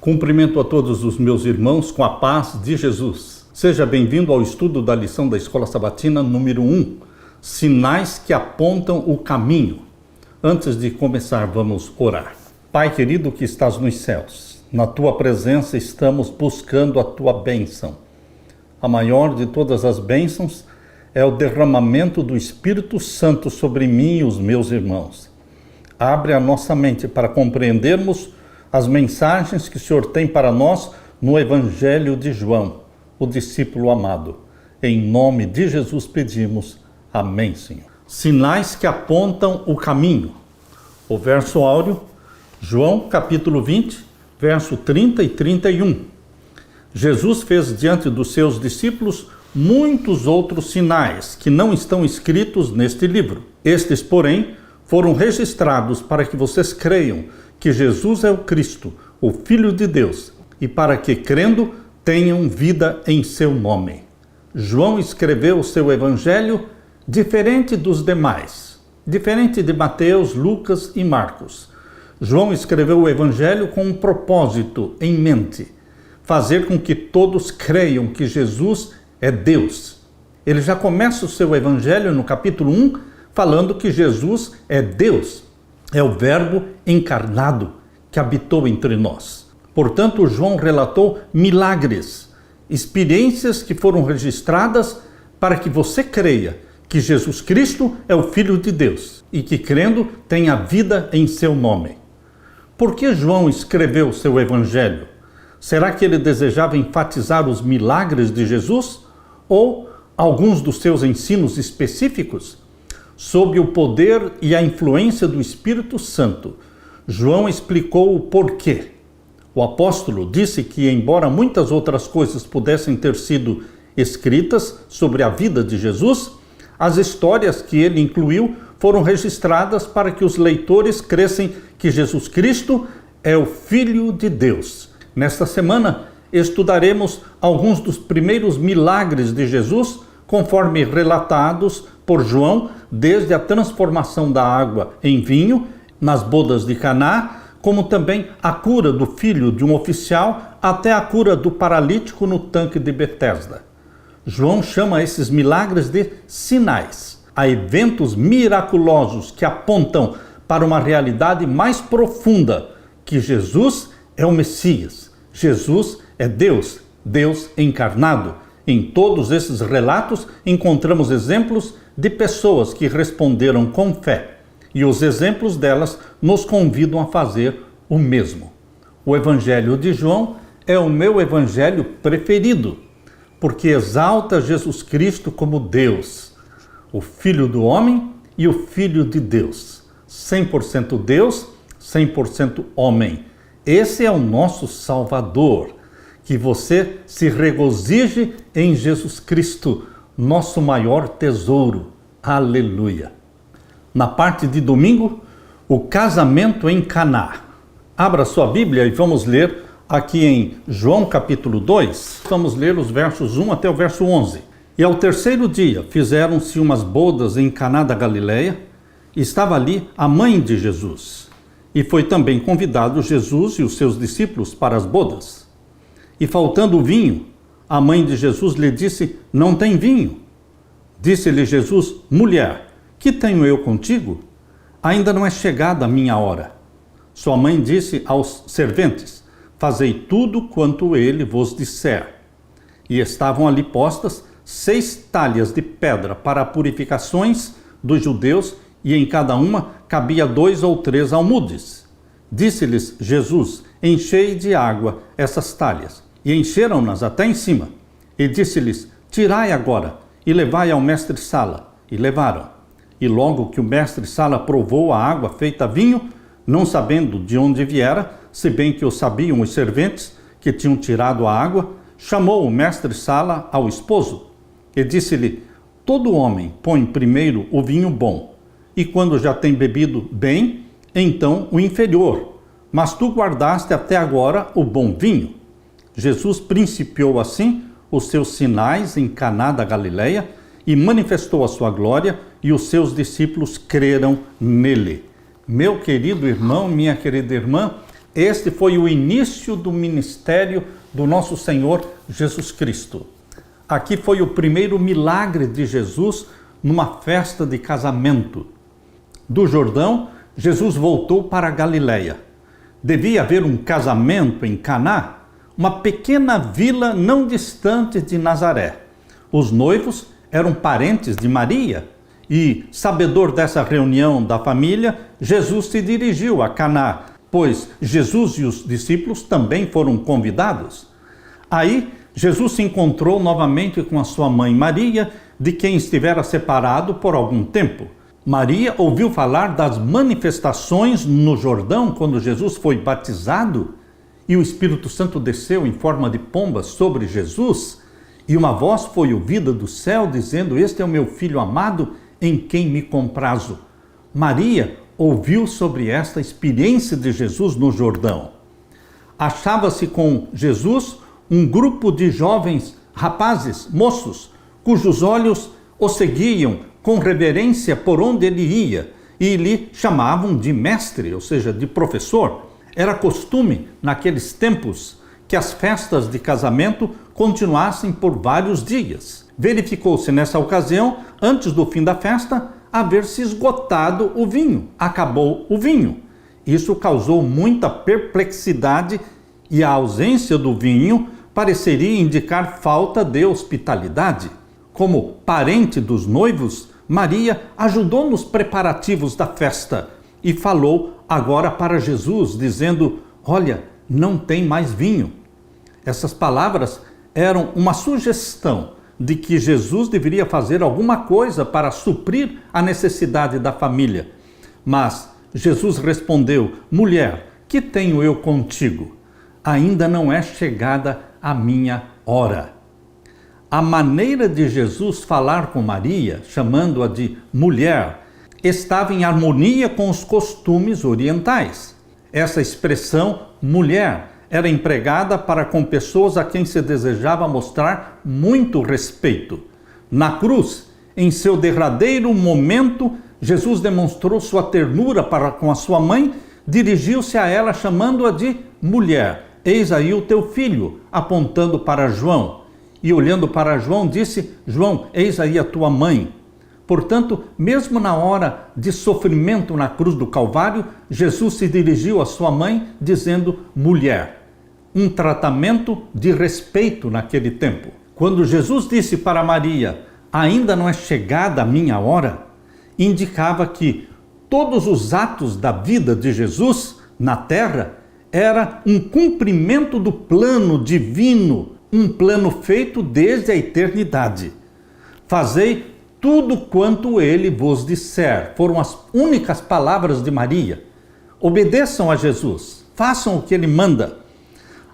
Cumprimento a todos os meus irmãos com a paz de Jesus. Seja bem-vindo ao estudo da lição da Escola Sabatina número 1, Sinais que apontam o caminho. Antes de começar, vamos orar. Pai querido que estás nos céus, na Tua presença estamos buscando a Tua bênção. A maior de todas as bênçãos é o derramamento do Espírito Santo sobre mim e os meus irmãos. Abre a nossa mente para compreendermos as mensagens que o Senhor tem para nós no Evangelho de João, o discípulo amado. Em nome de Jesus pedimos. Amém, Senhor. Sinais que apontam o caminho. O verso áureo, João capítulo 20, verso 30 e 31. Jesus fez diante dos seus discípulos muitos outros sinais que não estão escritos neste livro. Estes, porém, foram registrados para que vocês creiam que Jesus é o Cristo, o Filho de Deus, e para que, crendo, tenham vida em seu nome. João escreveu o seu evangelho diferente dos demais, diferente de Mateus, Lucas e Marcos. João escreveu o evangelho com um propósito em mente: fazer com que todos creiam que Jesus é Deus. Ele já começa o seu evangelho no capítulo 1 falando que Jesus é Deus. É o Verbo encarnado que habitou entre nós. Portanto, João relatou milagres, experiências que foram registradas para que você creia que Jesus Cristo é o Filho de Deus e que, crendo, tenha vida em seu nome. Por que João escreveu seu evangelho? Será que ele desejava enfatizar os milagres de Jesus ou alguns dos seus ensinos específicos? Sob o poder e a influência do Espírito Santo, João explicou o porquê. O apóstolo disse que, embora muitas outras coisas pudessem ter sido escritas sobre a vida de Jesus, as histórias que ele incluiu foram registradas para que os leitores crescem que Jesus Cristo é o Filho de Deus. Nesta semana, estudaremos alguns dos primeiros milagres de Jesus, conforme relatados por João, desde a transformação da água em vinho nas bodas de Caná, como também a cura do filho de um oficial até a cura do paralítico no tanque de Betesda. João chama esses milagres de sinais, a eventos miraculosos que apontam para uma realidade mais profunda, que Jesus é o Messias, Jesus é Deus, Deus encarnado. Em todos esses relatos encontramos exemplos de pessoas que responderam com fé, e os exemplos delas nos convidam a fazer o mesmo. O Evangelho de João é o meu evangelho preferido, porque exalta Jesus Cristo como Deus, o Filho do homem e o Filho de Deus, 100% Deus, 100% homem. Esse é o nosso Salvador. Que você se regozije em Jesus Cristo, nosso maior tesouro. Aleluia! Na parte de domingo, o casamento em Caná. Abra sua Bíblia e vamos ler aqui em João capítulo 2, vamos ler os versos 1 até o verso 11. E ao terceiro dia fizeram-se umas bodas em Caná da Galileia, e estava ali a mãe de Jesus. E foi também convidado Jesus e os seus discípulos para as bodas. E faltando vinho, a mãe de Jesus lhe disse: não tem vinho. Disse-lhe Jesus: mulher, que tenho eu contigo? Ainda não é chegada a minha hora. Sua mãe disse aos serventes: fazei tudo quanto ele vos disser. E estavam ali postas 6 talhas de pedra para purificações dos judeus, e em cada uma cabia 2 ou 3 almudes. Disse-lhes Jesus: enchei de água essas talhas. E encheram-nas até em cima. E disse-lhes: tirai agora, e levai ao mestre-sala. E levaram. E logo que o mestre-sala provou a água feita vinho, não sabendo de onde viera, se bem que o sabiam os serventes que tinham tirado a água, chamou o mestre-sala ao esposo. E disse-lhe: todo homem põe primeiro o vinho bom, e quando já tem bebido bem, então o inferior. Mas tu guardaste até agora o bom vinho. Jesus principiou assim os seus sinais em Caná da Galileia e manifestou a sua glória, e os seus discípulos creram nele. Meu querido irmão, minha querida irmã, Este foi o início do ministério do nosso Senhor Jesus Cristo. Aqui foi o primeiro milagre de Jesus numa festa de casamento. Do Jordão, Jesus voltou para a Galileia. Devia haver um casamento em Caná, uma pequena vila não distante de Nazaré. Os noivos eram parentes de Maria e, sabedor dessa reunião da família, Jesus se dirigiu a Caná, pois Jesus e os discípulos também foram convidados. Aí, Jesus se encontrou novamente com a sua mãe Maria, de quem estivera separado por algum tempo. Maria ouviu falar das manifestações no Jordão quando Jesus foi batizado e o Espírito Santo desceu em forma de pomba sobre Jesus e uma voz foi ouvida do céu dizendo: "Este é o meu filho amado em quem me comprazo." Maria ouviu sobre esta experiência de Jesus no Jordão. Achava-se com Jesus um grupo de jovens rapazes, moços, cujos olhos o seguiam com reverência por onde ele ia e lhe chamavam de mestre, ou seja, de professor. Era costume, naqueles tempos, que as festas de casamento continuassem por vários dias. Verificou-se nessa ocasião, antes do fim da festa, haver-se esgotado o vinho. Acabou o vinho. Isso causou muita perplexidade e a ausência do vinho pareceria indicar falta de hospitalidade. Como parente dos noivos, Maria ajudou nos preparativos da festa e falou agora para Jesus, dizendo: "Olha, não tem mais vinho." Essas palavras eram uma sugestão de que Jesus deveria fazer alguma coisa para suprir a necessidade da família. Mas Jesus respondeu: "Mulher, que tenho eu contigo? Ainda não é chegada a minha hora." A maneira de Jesus falar com Maria, chamando-a de mulher, estava em harmonia com os costumes orientais. Essa expressão mulher era empregada para com pessoas a quem se desejava mostrar muito respeito. Na cruz, em seu derradeiro momento, Jesus demonstrou sua ternura para com a sua mãe, dirigiu-se a ela chamando-a de mulher. "Eis aí o teu filho", apontando para João. E olhando para João, disse: "João, eis aí a tua mãe." Portanto, mesmo na hora de sofrimento na cruz do Calvário, Jesus se dirigiu à sua mãe dizendo mulher. Um tratamento de respeito naquele tempo. Quando Jesus disse para Maria: "Ainda não é chegada a minha hora", indicava que todos os atos da vida de Jesus na terra era um cumprimento do plano divino, um plano feito desde a eternidade. "Fazei tudo quanto ele vos disser", foram as únicas palavras de Maria. Obedeçam a Jesus, façam o que ele manda.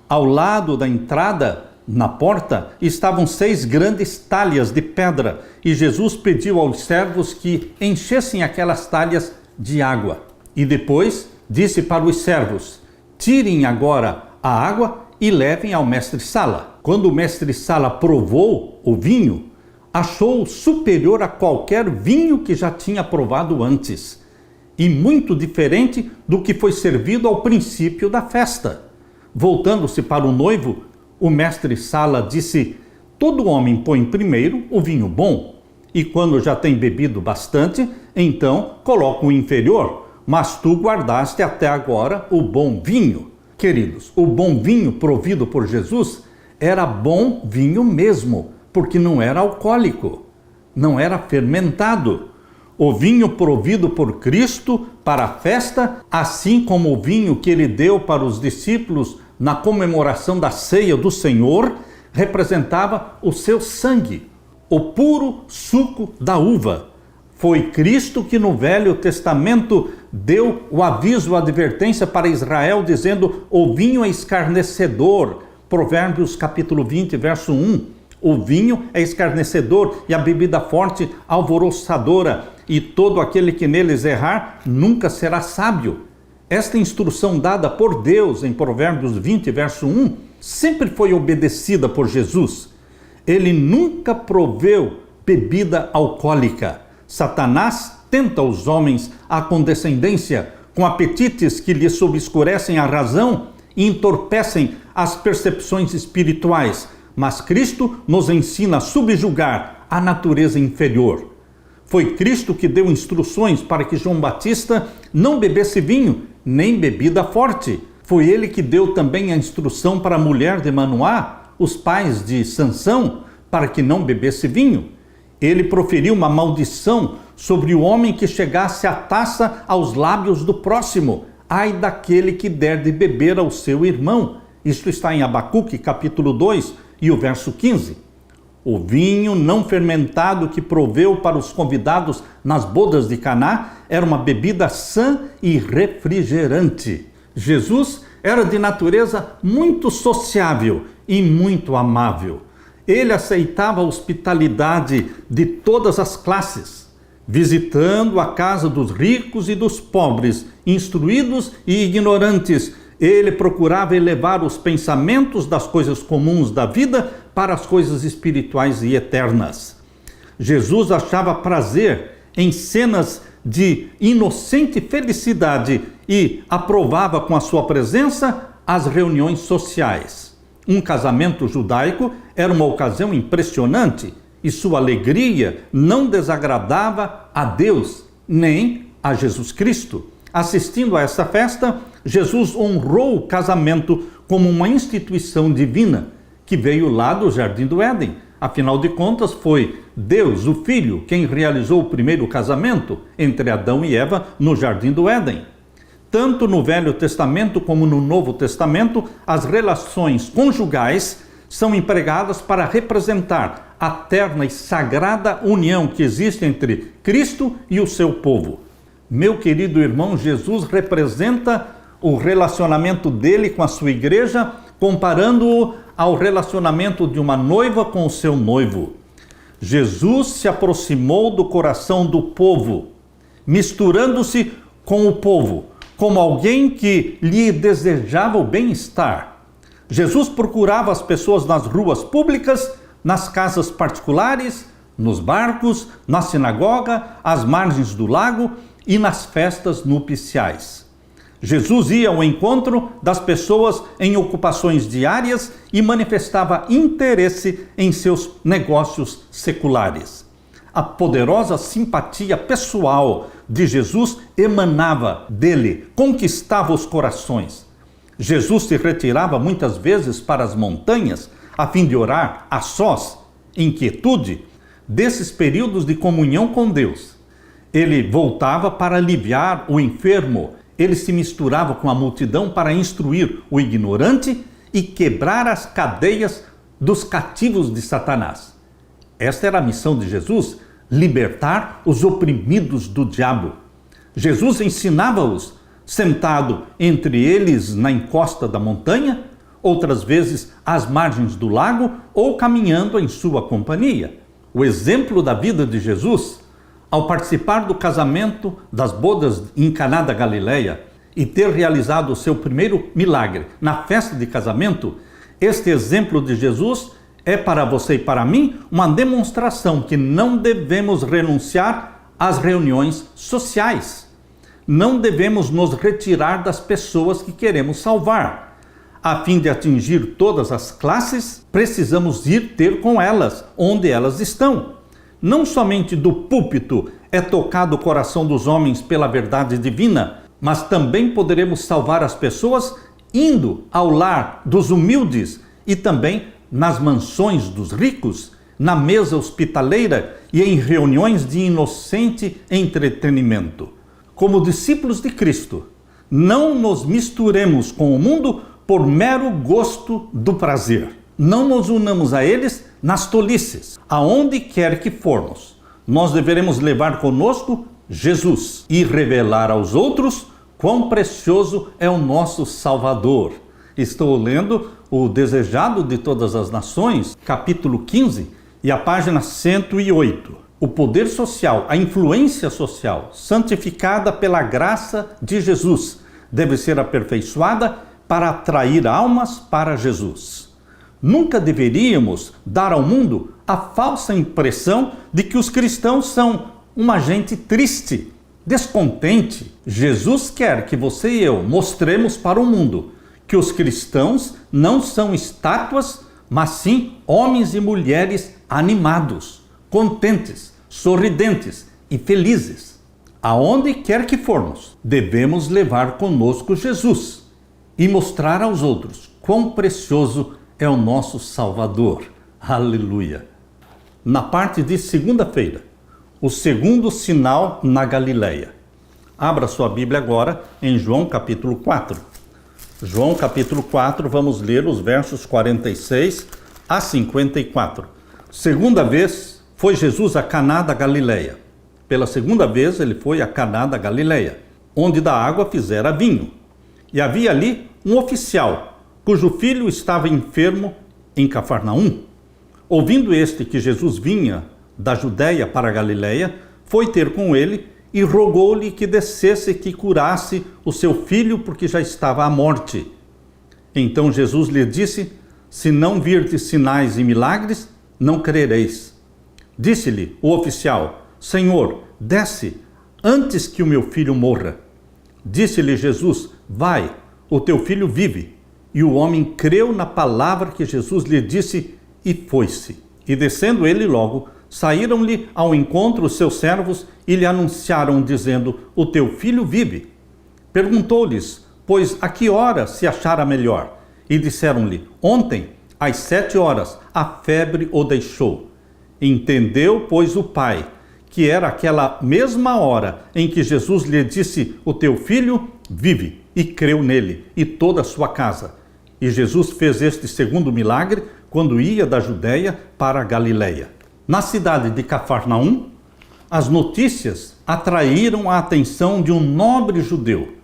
Ao lado da entrada, na porta, estavam 6 grandes talhas de pedra e Jesus pediu aos servos que enchessem aquelas talhas de água. E depois disse para os servos: "Tirem agora a água e levem ao mestre-sala." Quando o mestre-sala provou o vinho, achou superior a qualquer vinho que já tinha provado antes, e muito diferente do que foi servido ao princípio da festa. Voltando-se para o noivo, o mestre-sala disse: "Todo homem põe primeiro o vinho bom, e quando já tem bebido bastante, então coloca o inferior, mas tu guardaste até agora o bom vinho." Queridos, o bom vinho provido por Jesus era bom vinho mesmo, porque não era alcoólico, não era fermentado. O vinho provido por Cristo para a festa, assim como o vinho que ele deu para os discípulos na comemoração da ceia do Senhor, representava o seu sangue, o puro suco da uva. Foi Cristo que no Velho Testamento deu o aviso, a advertência para Israel, dizendo: "O vinho é escarnecedor." Provérbios capítulo 20, verso 1. O vinho é escarnecedor e a bebida forte alvoroçadora, e todo aquele que neles errar nunca será sábio. Esta instrução dada por Deus em Provérbios 20, verso 1, sempre foi obedecida por Jesus. Ele nunca proveu bebida alcoólica. Satanás tenta os homens à condescendência com apetites que lhes obscurecem a razão e entorpecem as percepções espirituais, mas Cristo nos ensina a subjugar a natureza inferior. Foi Cristo que deu instruções para que João Batista não bebesse vinho, nem bebida forte. Foi ele que deu também a instrução para a mulher de Manoá, os pais de Sansão, para que não bebesse vinho. Ele proferiu uma maldição sobre o homem que chegasse a taça aos lábios do próximo. Ai daquele que der de beber ao seu irmão. Isto está em Abacuque, capítulo 2, e o verso 15. O vinho não fermentado que proveu para os convidados nas bodas de Caná era uma bebida sã e refrigerante. Jesus era de natureza muito sociável e muito amável. Ele aceitava a hospitalidade de todas as classes, visitando a casa dos ricos e dos pobres, instruídos e ignorantes. Ele procurava elevar os pensamentos das coisas comuns da vida para as coisas espirituais e eternas. Jesus achava prazer em cenas de inocente felicidade e aprovava com a sua presença as reuniões sociais. Um casamento judaico era uma ocasião impressionante e sua alegria não desagradava a Deus nem a Jesus Cristo. Assistindo a essa festa, Jesus honrou o casamento como uma instituição divina que veio lá do Jardim do Éden. Afinal de contas, foi Deus, o Filho, quem realizou o primeiro casamento entre Adão e Eva no Jardim do Éden. Tanto no Velho Testamento como no Novo Testamento, as relações conjugais são empregadas para representar a terna e sagrada união que existe entre Cristo e o seu povo. Meu querido irmão, Jesus representa o relacionamento dele com a sua igreja, comparando-o ao relacionamento de uma noiva com o seu noivo. Jesus se aproximou do coração do povo, misturando-se com o povo, como alguém que lhe desejava o bem-estar. Jesus procurava as pessoas nas ruas públicas, nas casas particulares, nos barcos, na sinagoga, às margens do lago e nas festas nupciais. Jesus ia ao encontro das pessoas em ocupações diárias e manifestava interesse em seus negócios seculares. A poderosa simpatia pessoal de Jesus emanava dele, conquistava os corações. Jesus se retirava muitas vezes para as montanhas a fim de orar a sós, em quietude. Desses períodos de comunhão com Deus, ele voltava para aliviar o enfermo. Ele se misturava com a multidão para instruir o ignorante e quebrar as cadeias dos cativos de Satanás. Esta era a missão de Jesus, libertar os oprimidos do diabo. Jesus ensinava-os sentado entre eles na encosta da montanha, outras vezes às margens do lago ou caminhando em sua companhia. O exemplo da vida de Jesus, ao participar do casamento das bodas em Caná da Galileia e ter realizado o seu primeiro milagre na festa de casamento, este exemplo de Jesus é para você e para mim uma demonstração que não devemos renunciar às reuniões sociais. Não devemos nos retirar das pessoas que queremos salvar. A fim de atingir todas as classes, precisamos ir ter com elas onde elas estão. Não somente do púlpito é tocado o coração dos homens pela verdade divina, mas também poderemos salvar as pessoas indo ao lar dos humildes e também nas mansões dos ricos, na mesa hospitaleira e em reuniões de inocente entretenimento. Como discípulos de Cristo, não nos misturemos com o mundo por mero gosto do prazer. Não nos unamos a eles nas tolices. Aonde quer que formos, nós deveremos levar conosco Jesus e revelar aos outros quão precioso é o nosso Salvador. Estou lendo o Desejado de Todas as Nações, capítulo 15, e a página 108. O poder social, a influência social, santificada pela graça de Jesus, deve ser aperfeiçoada para atrair almas para Jesus. Nunca deveríamos dar ao mundo a falsa impressão de que os cristãos são uma gente triste, descontente. Jesus quer que você e eu mostremos para o mundo que os cristãos não são estátuas, mas sim homens e mulheres animados, contentes, sorridentes e felizes. Aonde quer que formos, devemos levar conosco Jesus e mostrar aos outros quão precioso é o nosso Salvador. Aleluia! Na parte de segunda-feira, o segundo sinal na Galileia. Abra sua Bíblia agora em João capítulo 4. João capítulo 4, vamos ler os versos 46 a 54. Segunda vez foi Jesus a Caná da Galileia. Pela segunda vez ele foi a Caná da Galileia, onde da água fizera vinho. E havia ali um oficial, cujo filho estava enfermo em Cafarnaum. Ouvindo este que Jesus vinha da Judéia para a Galileia, foi ter com ele e rogou-lhe que descesse e que curasse o seu filho, porque já estava à morte. Então Jesus lhe disse: se não virdes sinais e milagres, não crereis. Disse-lhe o oficial: Senhor, desce, antes que o meu filho morra. Disse-lhe Jesus: vai, o teu filho vive. E o homem creu na palavra que Jesus lhe disse e foi-se. E descendo ele logo, saíram-lhe ao encontro os seus servos e lhe anunciaram, dizendo: o teu filho vive. Perguntou-lhes, pois, a que hora se achara melhor? E disseram-lhe: ontem, às 7 horas, a febre o deixou. Entendeu, pois, o pai, que era aquela mesma hora em que Jesus lhe disse: o teu filho vive, e creu nele, e toda a sua casa. E Jesus fez este segundo milagre quando ia da Judéia para a Galileia. Na cidade de Cafarnaum, as notícias atraíram a atenção de um nobre judeu,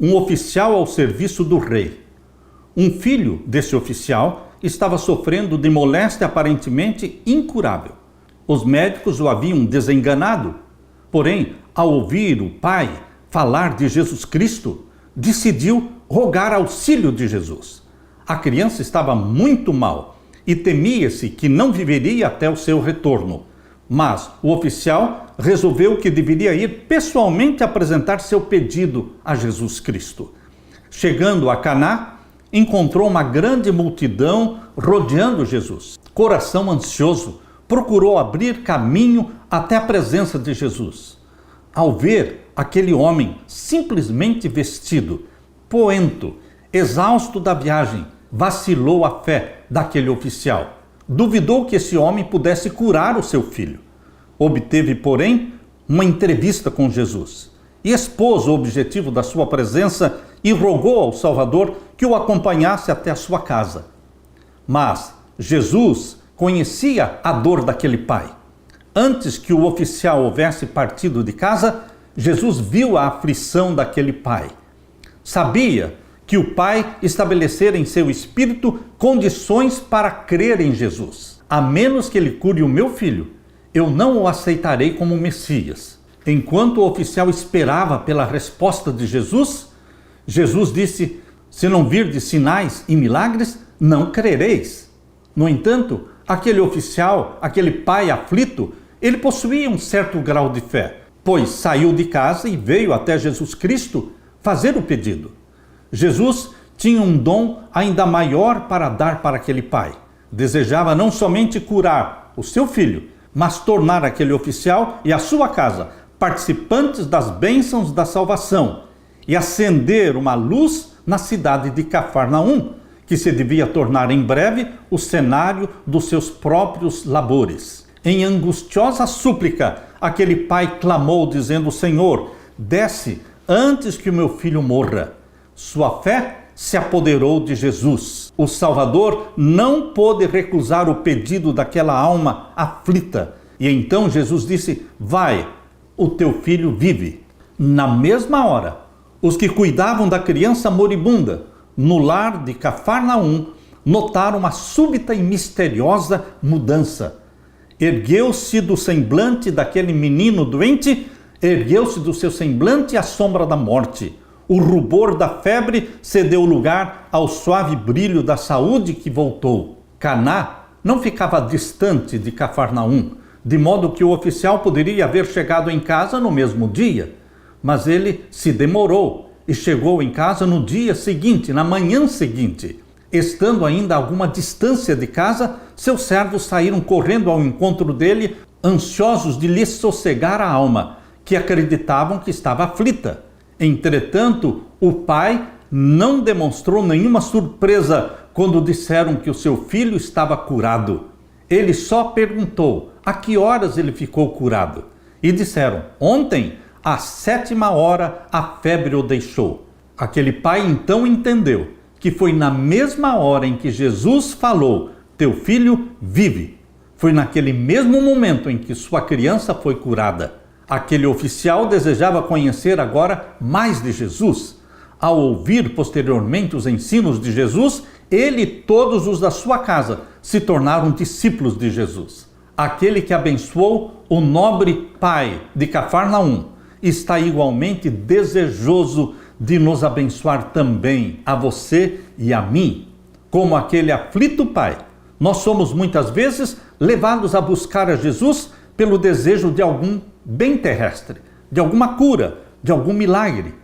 um oficial ao serviço do rei. Um filho desse oficial estava sofrendo de moléstia aparentemente incurável. Os médicos o haviam desenganado, porém, ao ouvir o pai falar de Jesus Cristo, decidiu rogar auxílio de Jesus. A criança estava muito mal e temia-se que não viveria até o seu retorno. Mas o oficial resolveu que deveria ir pessoalmente apresentar seu pedido a Jesus Cristo. Chegando a Caná, encontrou uma grande multidão rodeando Jesus. Coração ansioso, procurou abrir caminho até a presença de Jesus. Ao ver aquele homem simplesmente vestido, poento, exausto da viagem, vacilou a fé daquele oficial. Duvidou que esse homem pudesse curar o seu filho. Obteve, porém, uma entrevista com Jesus e expôs o objetivo da sua presença e rogou ao Salvador que o acompanhasse até a sua casa. Mas Jesus conhecia a dor daquele pai. Antes que o oficial houvesse partido de casa, Jesus viu a aflição daquele pai. Sabia que o pai estabelecera em seu espírito condições para crer em Jesus. A menos que ele cure o meu filho, eu não o aceitarei como Messias. Enquanto o oficial esperava pela resposta de Jesus, Jesus disse: se não virdes sinais e milagres, não crereis. No entanto, aquele oficial, aquele pai aflito, ele possuía um certo grau de fé, pois saiu de casa e veio até Jesus Cristo fazer o pedido. Jesus tinha um dom ainda maior para dar para aquele pai. Desejava não somente curar o seu filho, mas tornar aquele oficial e a sua casa participantes das bênçãos da salvação e acender uma luz na cidade de Cafarnaum, que se devia tornar em breve o cenário dos seus próprios labores. Em angustiosa súplica, aquele pai clamou, dizendo: Senhor, desce antes que o meu filho morra. Sua fé se apoderou de Jesus. O Salvador não pôde recusar o pedido daquela alma aflita. E então Jesus disse: vai, o teu filho vive. Na mesma hora, os que cuidavam da criança moribunda no lar de Cafarnaum notaram uma súbita e misteriosa mudança. Ergueu-se do semblante daquele menino doente, ergueu-se do seu semblante a sombra da morte. O rubor da febre cedeu lugar ao suave brilho da saúde que voltou. Caná não ficava distante de Cafarnaum, de modo que o oficial poderia haver chegado em casa no mesmo dia. mas ele se demorou e chegou em casa no dia seguinte, na manhã seguinte. Estando ainda a alguma distância de casa, seus servos saíram correndo ao encontro dele, ansiosos de lhe sossegar a alma, que acreditavam que estava aflita. Entretanto, o pai não demonstrou nenhuma surpresa quando disseram que o seu filho estava curado. Ele só perguntou a que horas ele ficou curado. E disseram: ontem, à 7ª a febre o deixou. Aquele pai então entendeu que foi na mesma hora em que Jesus falou: teu filho vive. Foi naquele mesmo momento em que sua criança foi curada. Aquele oficial desejava conhecer agora mais de Jesus. Ao ouvir posteriormente os ensinos de Jesus, ele e todos os da sua casa se tornaram discípulos de Jesus. Aquele que abençoou o nobre pai de Cafarnaum está igualmente desejoso de nos abençoar também, a você e a mim. Como aquele aflito pai, nós somos muitas vezes levados a buscar a Jesus pelo desejo de algum bem terrestre, de alguma cura, de algum milagre.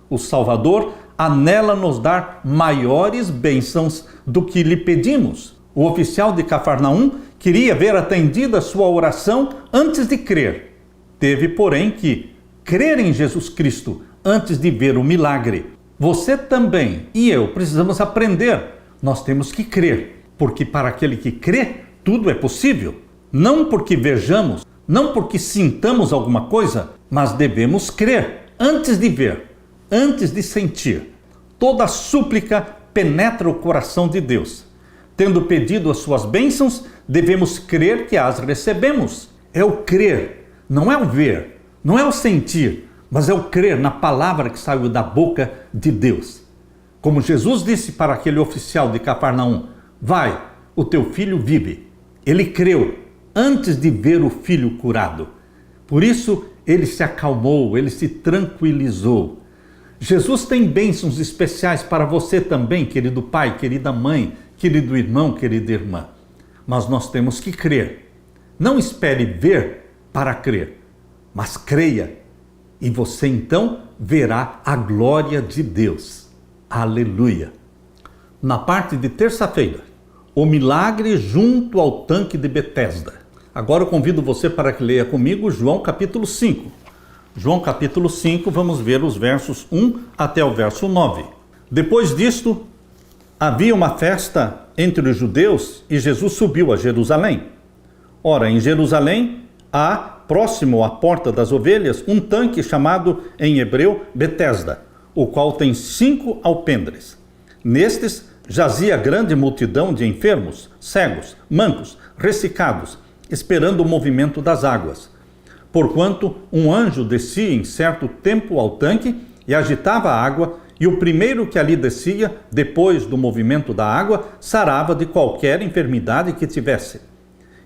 O Salvador anela nos dar maiores bênçãos do que lhe pedimos. O oficial de Cafarnaum queria ver atendida a sua oração antes de crer. Teve, porém, que crer em Jesus Cristo antes de ver o milagre. Você também e eu precisamos aprender. Nós temos que crer, porque para aquele que crê, tudo é possível. Não porque vejamos, não porque sintamos alguma coisa, mas devemos crer antes de ver, antes de sentir. Toda súplica penetra o coração de Deus. Tendo pedido as suas bênçãos, devemos crer que as recebemos. É o crer, não é o ver, não é o sentir, mas é o crer na palavra que saiu da boca de Deus. Como Jesus disse para aquele oficial de Cafarnaum: vai, o teu filho vive. Ele creu antes de ver o filho curado. Por isso, ele se acalmou, ele se tranquilizou. Jesus tem bênçãos especiais para você também, querido pai, querida mãe, querido irmão, querida irmã. Mas nós temos que crer. Não espere ver para crer, mas creia. E você então verá a glória de Deus. Aleluia! Na parte de terça-feira, o milagre junto ao tanque de Betesda. Agora eu convido você para que leia comigo João capítulo 5. João capítulo 5, vamos ver os versos 1 até o verso 9. Depois disto, havia uma festa entre os judeus e Jesus subiu a Jerusalém. Ora, em Jerusalém há, próximo à porta das ovelhas, um tanque chamado em hebreu Betesda, o qual tem 5 alpendres. Nestes jazia grande multidão de enfermos, cegos, mancos, ressecados, esperando o movimento das águas. Porquanto um anjo descia em certo tempo ao tanque e agitava a água, e o primeiro que ali descia, depois do movimento da água, sarava de qualquer enfermidade que tivesse.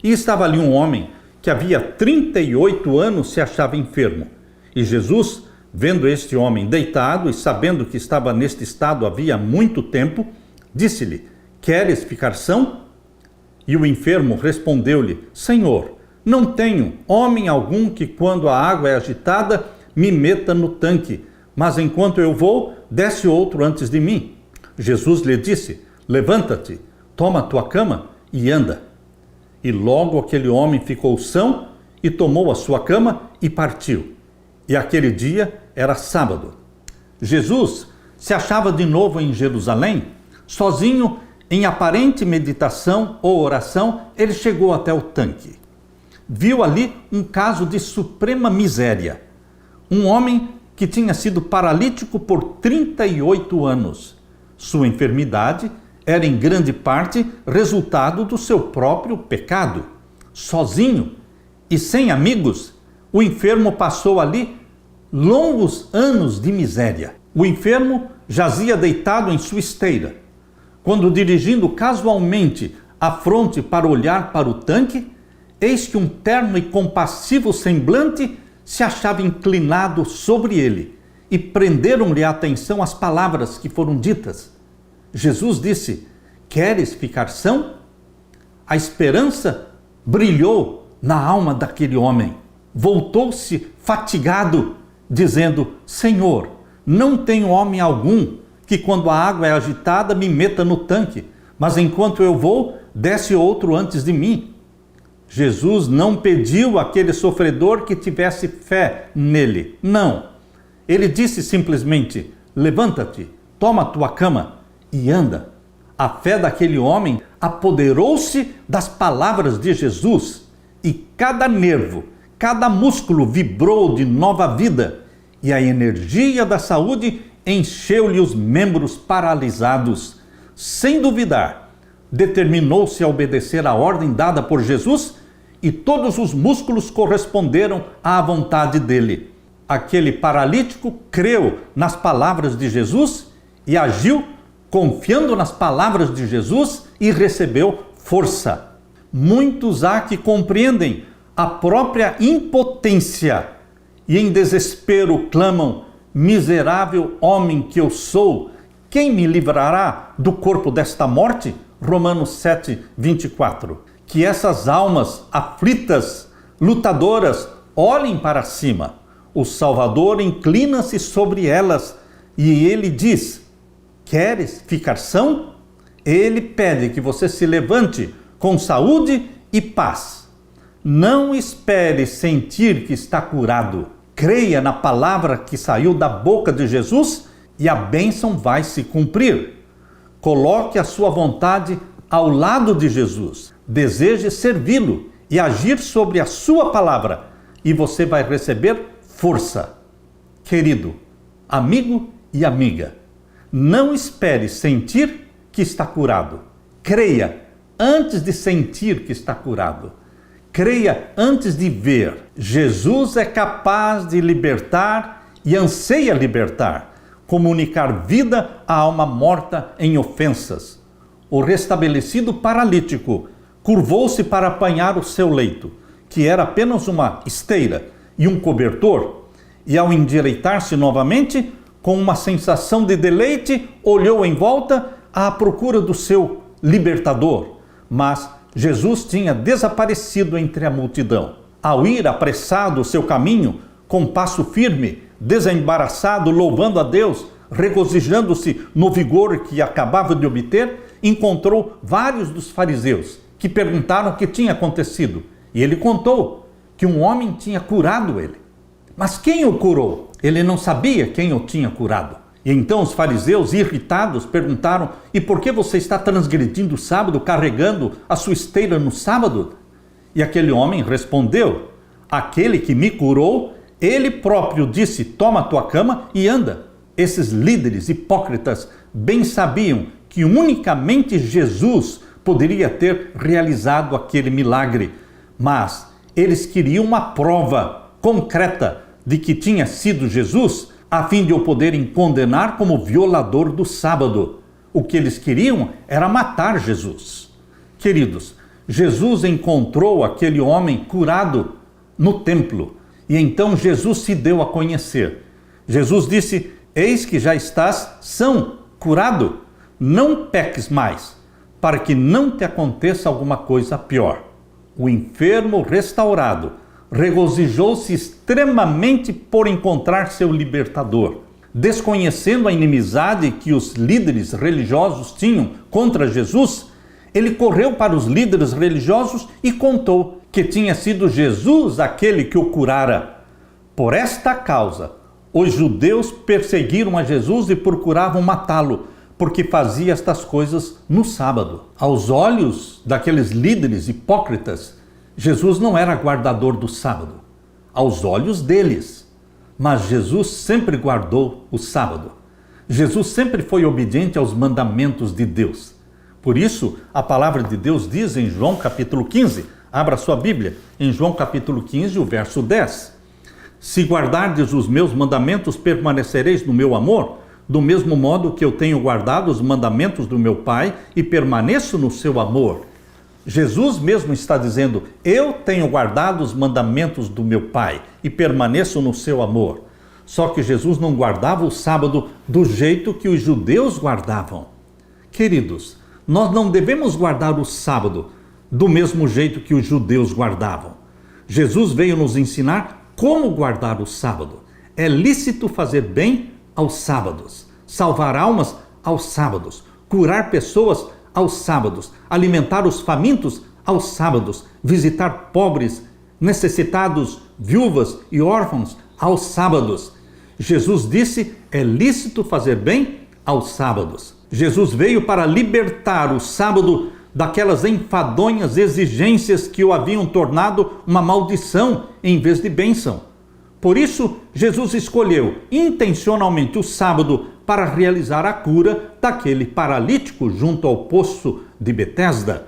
E estava ali um homem que havia 38 anos se achava enfermo. E Jesus, vendo este homem deitado e sabendo que estava neste estado havia muito tempo, disse-lhe: queres ficar são? E o enfermo respondeu-lhe: Senhor, não tenho homem algum que, quando a água é agitada, me meta no tanque, mas enquanto eu vou, desce outro antes de mim. Jesus lhe disse: levanta-te, toma a tua cama e anda. E logo aquele homem ficou são e tomou a sua cama e partiu. E aquele dia era sábado. Jesus se achava de novo em Jerusalém, sozinho, em aparente meditação ou oração. Ele chegou até o tanque. Viu ali um caso de suprema miséria. Um homem que tinha sido paralítico por 38 anos. Sua enfermidade era em grande parte resultado do seu próprio pecado. Sozinho e sem amigos, o enfermo passou ali longos anos de miséria. O enfermo jazia deitado em sua esteira. Quando, dirigindo casualmente a fronte para olhar para o tanque, eis que um terno e compassivo semblante se achava inclinado sobre ele, e prenderam-lhe a atenção as palavras que foram ditas. Jesus disse: queres ficar são? A esperança brilhou na alma daquele homem. Voltou-se fatigado dizendo: Senhor, não tenho homem algum que quando a água é agitada me meta no tanque, mas enquanto eu vou, desce outro antes de mim. Jesus não pediu àquele sofredor que tivesse fé nele. Não. Ele disse simplesmente: levanta-te, toma a tua cama e anda. A fé daquele homem apoderou-se das palavras de Jesus e cada nervo, cada músculo vibrou de nova vida e a energia da saúde encheu-lhe os membros paralisados. Sem duvidar, determinou-se a obedecer a ordem dada por Jesus e todos os músculos corresponderam à vontade dele. Aquele paralítico creu nas palavras de Jesus e agiu confiando nas palavras de Jesus e recebeu força. Muitos há que compreendem a própria impotência e em desespero clamam: miserável homem que eu sou, quem me livrará do corpo desta morte? Romanos 7, 24. Que essas almas aflitas, lutadoras, olhem para cima. O Salvador inclina-se sobre elas e ele diz: queres ficar são? Ele pede que você se levante com saúde e paz. Não espere sentir que está curado. Creia na palavra que saiu da boca de Jesus e a bênção vai se cumprir. Coloque a sua vontade ao lado de Jesus. Deseje servi-lo e agir sobre a sua palavra e você vai receber força. Querido, amigo e amiga, não espere sentir que está curado. Creia antes de sentir que está curado. Creia antes de ver. Jesus é capaz de libertar e anseia libertar, comunicar vida à alma morta em ofensas. O restabelecido paralítico curvou-se para apanhar o seu leito, que era apenas uma esteira e um cobertor, e ao endireitar-se novamente, com uma sensação de deleite, olhou em volta à procura do seu libertador. Mas Jesus tinha desaparecido entre a multidão. Ao ir apressado o seu caminho, com passo firme, desembaraçado, louvando a Deus, regozijando-se no vigor que acabava de obter, encontrou vários dos fariseus que perguntaram o que tinha acontecido. E ele contou que um homem tinha curado ele. Mas quem o curou? Ele não sabia quem o tinha curado. E então os fariseus, irritados, perguntaram: e por que você está transgredindo o sábado, carregando a sua esteira no sábado? E aquele homem respondeu: aquele que me curou, ele próprio disse: toma a tua cama e anda. Esses líderes hipócritas bem sabiam que unicamente Jesus poderia ter realizado aquele milagre, mas eles queriam uma prova concreta de que tinha sido Jesus, a fim de o poderem condenar como violador do sábado. O que eles queriam era matar Jesus. Queridos, Jesus encontrou aquele homem curado no templo, e então Jesus se deu a conhecer. Jesus disse: eis que já estás são, curado, não peques mais, para que não te aconteça alguma coisa pior. O enfermo restaurado regozijou-se extremamente por encontrar seu libertador. Desconhecendo a inimizade que os líderes religiosos tinham contra Jesus, ele correu para os líderes religiosos e contou que tinha sido Jesus aquele que o curara. Por esta causa, os judeus perseguiram a Jesus e procuravam matá-lo, porque fazia estas coisas no sábado. Aos olhos daqueles líderes hipócritas, Jesus não era guardador do sábado, aos olhos deles. Mas Jesus sempre guardou o sábado. Jesus sempre foi obediente aos mandamentos de Deus. Por isso, a palavra de Deus diz em João capítulo 15, abra sua Bíblia, em João capítulo 15, o verso 10. Se guardardes os meus mandamentos, permanecereis no meu amor, do mesmo modo que eu tenho guardado os mandamentos do meu Pai e permaneço no seu amor. Jesus mesmo está dizendo: eu tenho guardado os mandamentos do meu Pai e permaneço no seu amor. Só que Jesus não guardava o sábado do jeito que os judeus guardavam. Queridos, nós não devemos guardar o sábado do mesmo jeito que os judeus guardavam. Jesus veio nos ensinar como guardar o sábado. é lícito fazer bem aos sábados, salvar almas aos sábados, curar pessoas aos sábados, alimentar os famintos aos sábados, visitar pobres, necessitados, viúvas e órfãos aos sábados. Jesus disse, é lícito fazer bem aos sábados. Jesus veio para libertar o sábado daquelas enfadonhas exigências que o haviam tornado uma maldição em vez de bênção. Por isso, Jesus escolheu intencionalmente o sábado para realizar a cura daquele paralítico junto ao poço de Betesda.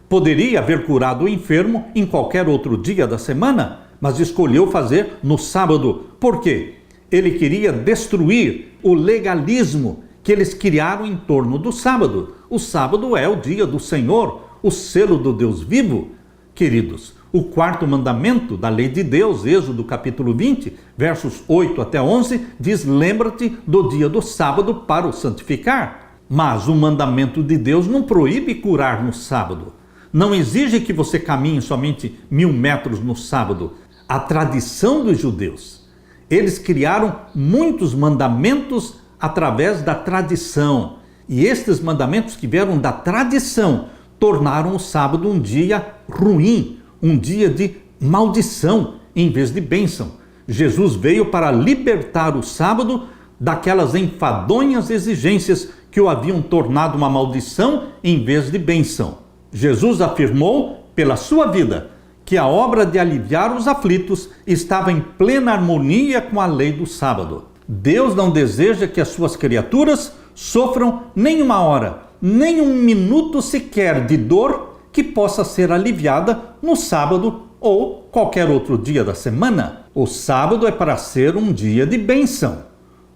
Poderia haver curado o enfermo em qualquer outro dia da semana, mas escolheu fazer no sábado. Por quê? Ele queria destruir o legalismo que eles criaram em torno do sábado. O sábado é o dia do Senhor, o selo do Deus vivo. Queridos, o quarto mandamento da lei de Deus, Êxodo capítulo 20, versos 8 até 11, diz, lembra-te do dia do sábado para o santificar. Mas o mandamento de Deus não proíbe curar no sábado. Não exige que você caminhe somente 1000 metros no sábado. A tradição dos judeus. Eles criaram muitos mandamentos através da tradição. E estes mandamentos que vieram da tradição tornaram o sábado um dia ruim, um dia de maldição em vez de bênção. Jesus veio para libertar o sábado daquelas enfadonhas exigências que o haviam tornado uma maldição em vez de bênção. Jesus afirmou pela sua vida que a obra de aliviar os aflitos estava em plena harmonia com a lei do sábado. Deus não deseja que as suas criaturas sofram nem uma hora, nem um minuto sequer de dor que possa ser aliviada no sábado ou qualquer outro dia da semana. O sábado é para ser um dia de bênção.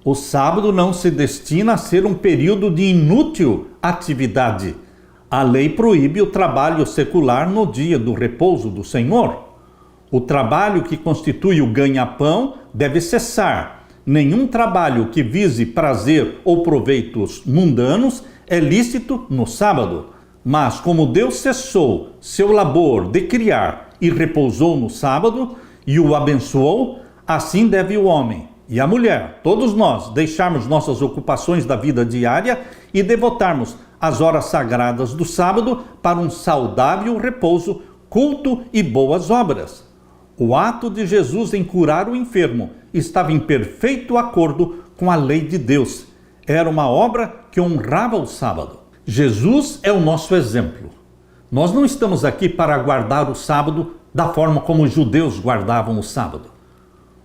O sábado não se destina a ser um período de inútil atividade. A lei proíbe o trabalho secular no dia do repouso do Senhor. O trabalho que constitui o ganha-pão deve cessar. Nenhum trabalho que vise prazer ou proveitos mundanos é lícito no sábado. Mas como Deus cessou seu labor de criar e repousou no sábado e o abençoou, assim deve o homem e a mulher, todos nós, deixarmos nossas ocupações da vida diária e devotarmos as horas sagradas do sábado para um saudável repouso, culto e boas obras. O ato de Jesus em curar o enfermo estava em perfeito acordo com a lei de Deus. Era uma obra que honrava o sábado. Jesus é o nosso exemplo. Nós não estamos aqui para guardar o sábado da forma como os judeus guardavam o sábado.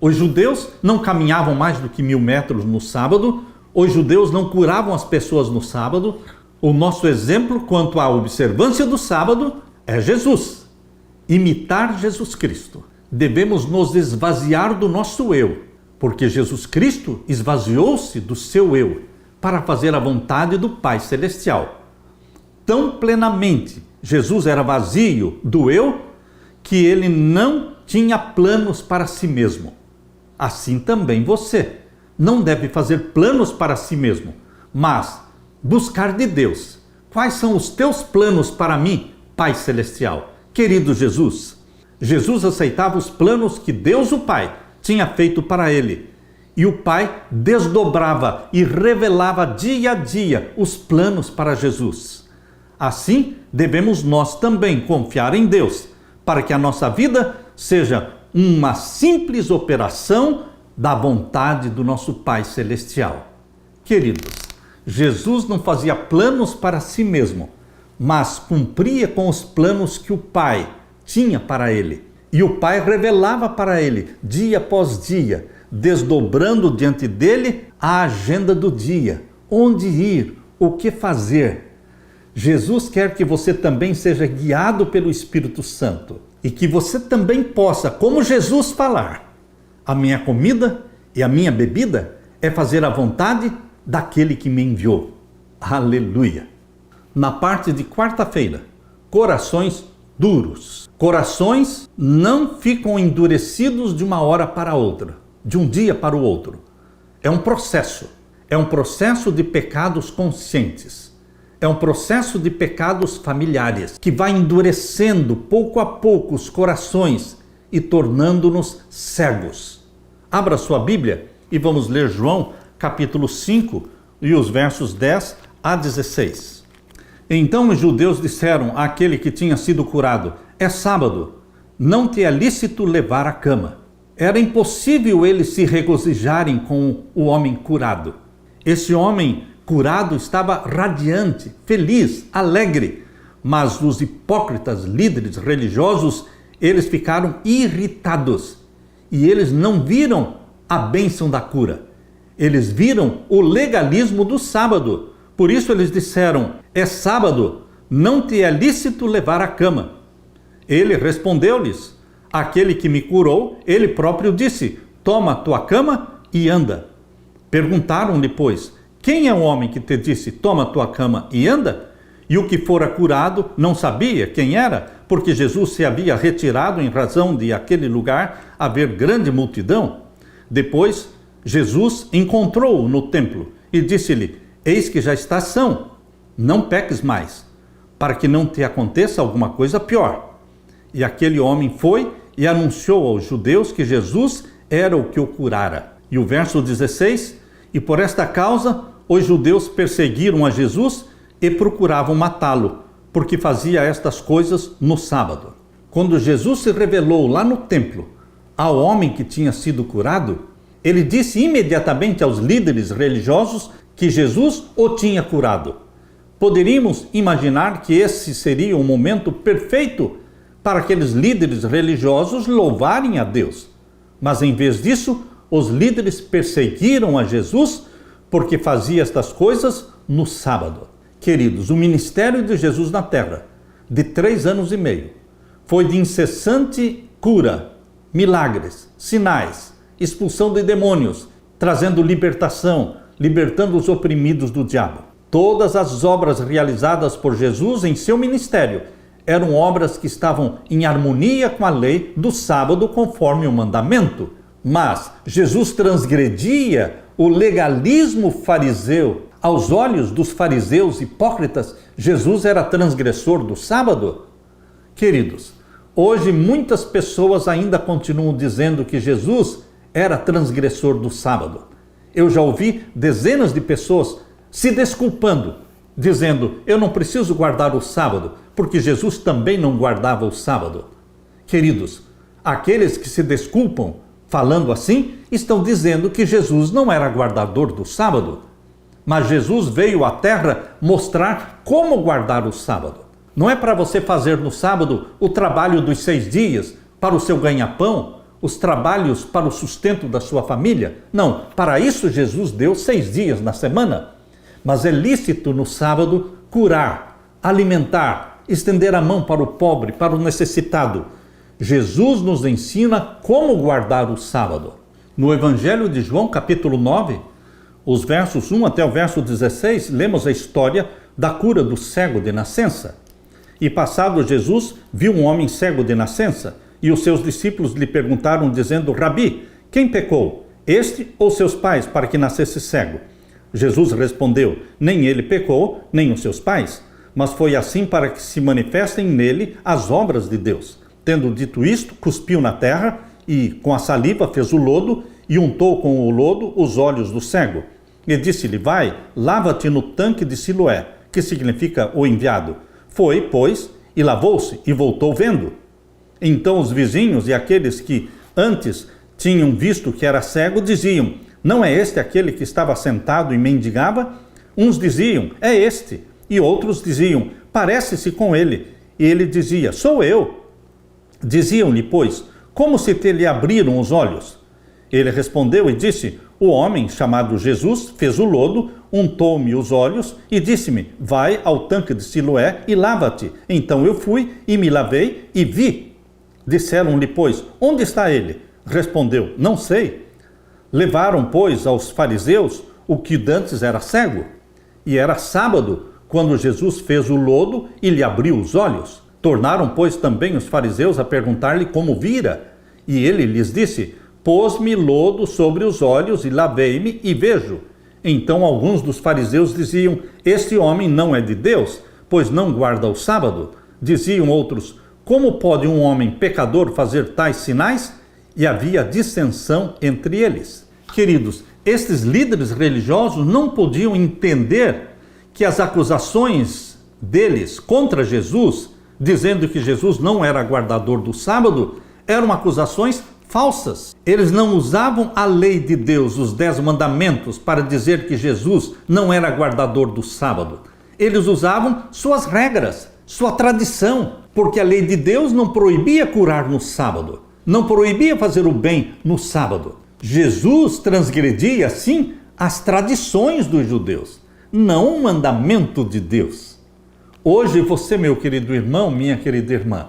Os judeus não caminhavam mais do que 1000 metros no sábado. Os judeus não curavam as pessoas no sábado. O nosso exemplo quanto à observância do sábado é Jesus. Imitar Jesus Cristo. Devemos nos esvaziar do nosso eu, porque Jesus Cristo esvaziou-se do seu eu para fazer a vontade do Pai Celestial. Tão plenamente Jesus era vazio do eu que ele não tinha planos para si mesmo. Assim também você não deve fazer planos para si mesmo, mas buscar de Deus. Quais são os teus planos para mim, Pai Celestial? Querido Jesus, Jesus aceitava os planos que Deus, o Pai, tinha feito para ele. E o Pai desdobrava e revelava dia a dia os planos para Jesus. Assim, devemos nós também confiar em Deus, para que a nossa vida seja uma simples operação da vontade do nosso Pai Celestial. Queridos, Jesus não fazia planos para si mesmo, mas cumpria com os planos que o Pai tinha para ele. E o Pai revelava para ele, dia após dia, desdobrando diante dele a agenda do dia, onde ir, o que fazer. Jesus quer que você também seja guiado pelo Espírito Santo e que você também possa, como Jesus, falar: a minha comida e a minha bebida é fazer a vontade daquele que me enviou. Aleluia! Na parte de quarta-feira, corações duros. Corações não ficam endurecidos de uma hora para outra, de um dia para o outro. É um processo de pecados conscientes. É um processo de pecados familiares que vai endurecendo pouco a pouco os corações e tornando-nos cegos. Abra sua Bíblia e vamos ler João capítulo 5 e os versos 10 a 16. Então os judeus disseram àquele que tinha sido curado: é sábado, não te é lícito levar a cama. Era impossível eles se regozijarem com o homem curado. Esse homem curado estava radiante, feliz, alegre, mas os hipócritas líderes religiosos, eles ficaram irritados e eles não viram a bênção da cura. Eles viram o legalismo do sábado. Por isso eles disseram: é sábado, não te é lícito levar a cama. Ele respondeu-lhes: aquele que me curou, ele próprio disse: toma a tua cama e anda. Perguntaram-lhe, pois: quem é o homem que te disse: toma a tua cama e anda? E o que fora curado não sabia quem era, porque Jesus se havia retirado em razão de aquele lugar haver grande multidão. Depois, Jesus encontrou-o no templo e disse-lhe: eis que já estás são, não peques mais, para que não te aconteça alguma coisa pior. E aquele homem foi e anunciou aos judeus que Jesus era o que o curara. E o verso 16: e por esta causa os judeus perseguiram a Jesus e procuravam matá-lo, porque fazia estas coisas no sábado. Quando Jesus se revelou lá no templo ao homem que tinha sido curado, ele disse imediatamente aos líderes religiosos que Jesus o tinha curado. Poderíamos imaginar que esse seria o momento perfeito para aqueles líderes religiosos louvarem a Deus. Mas em vez disso, os líderes perseguiram a Jesus porque fazia estas coisas no sábado. Queridos, o ministério de Jesus na terra, de 3 anos e meio, foi de incessante cura, milagres, sinais, expulsão de demônios, trazendo libertação, libertando os oprimidos do diabo. Todas as obras realizadas por Jesus em seu ministério eram obras que estavam em harmonia com a lei do sábado, conforme o mandamento. Mas Jesus transgredia o legalismo fariseu. Aos olhos dos fariseus hipócritas, Jesus era transgressor do sábado. Queridos, hoje muitas pessoas ainda continuam dizendo que Jesus era transgressor do sábado. Eu já ouvi dezenas de pessoas se desculpando, dizendo: eu não preciso guardar o sábado, porque Jesus também não guardava o sábado. Queridos, aqueles que se desculpam falando assim, estão dizendo que Jesus não era guardador do sábado. Mas Jesus veio à terra mostrar como guardar o sábado. Não é para você fazer no sábado o trabalho dos 6 dias para o seu ganha-pão, os trabalhos para o sustento da sua família. Não, para isso Jesus deu 6 dias na semana. Mas é lícito no sábado curar, alimentar, estender a mão para o pobre, para o necessitado. Jesus nos ensina como guardar o sábado. No Evangelho de João, capítulo 9, os versos 1 até o verso 16, lemos a história da cura do cego de nascença. E passado Jesus, viu um homem cego de nascença, e os seus discípulos lhe perguntaram, dizendo: Rabi, quem pecou, este ou seus pais, para que nascesse cego? Jesus respondeu: nem ele pecou, nem os seus pais, mas foi assim para que se manifestem nele as obras de Deus. Tendo dito isto, cuspiu na terra e com a saliva fez o lodo e untou com o lodo os olhos do cego. E disse-lhe: vai, lava-te no tanque de Siloé, que significa o enviado. Foi, pois, e lavou-se e voltou vendo. Então os vizinhos e aqueles que antes tinham visto que era cego diziam: não é este aquele que estava sentado e mendigava? Uns diziam: é este. E outros diziam: parece-se com ele. E ele dizia: sou eu. Diziam-lhe, pois: como se te lhe abriram os olhos? Ele respondeu e disse: o homem chamado Jesus fez o lodo, untou-me os olhos e disse-me: vai ao tanque de Siloé e lava-te. Então eu fui e me lavei e vi. Disseram-lhe, pois: onde está ele? Respondeu: não sei. Levaram, pois, aos fariseus o que dantes era cego. E era sábado, quando Jesus fez o lodo e lhe abriu os olhos. Tornaram, pois, também os fariseus a perguntar-lhe como vira. E ele lhes disse: pôs-me lodo sobre os olhos e lavei-me e vejo. Então alguns dos fariseus diziam: este homem não é de Deus, pois não guarda o sábado. Diziam outros: como pode um homem pecador fazer tais sinais? e havia dissensão entre eles. Queridos, estes líderes religiosos não podiam entender que as acusações deles contra Jesus, dizendo que Jesus não era guardador do sábado, eram acusações falsas. Eles não usavam a lei de Deus, os 10 mandamentos, para dizer que Jesus não era guardador do sábado. Eles usavam suas regras, sua tradição, porque a lei de Deus não proibia curar no sábado, não proibia fazer o bem no sábado. Jesus transgredia, sim, as tradições dos judeus, não o mandamento de Deus. Hoje você, meu querido irmão, minha querida irmã,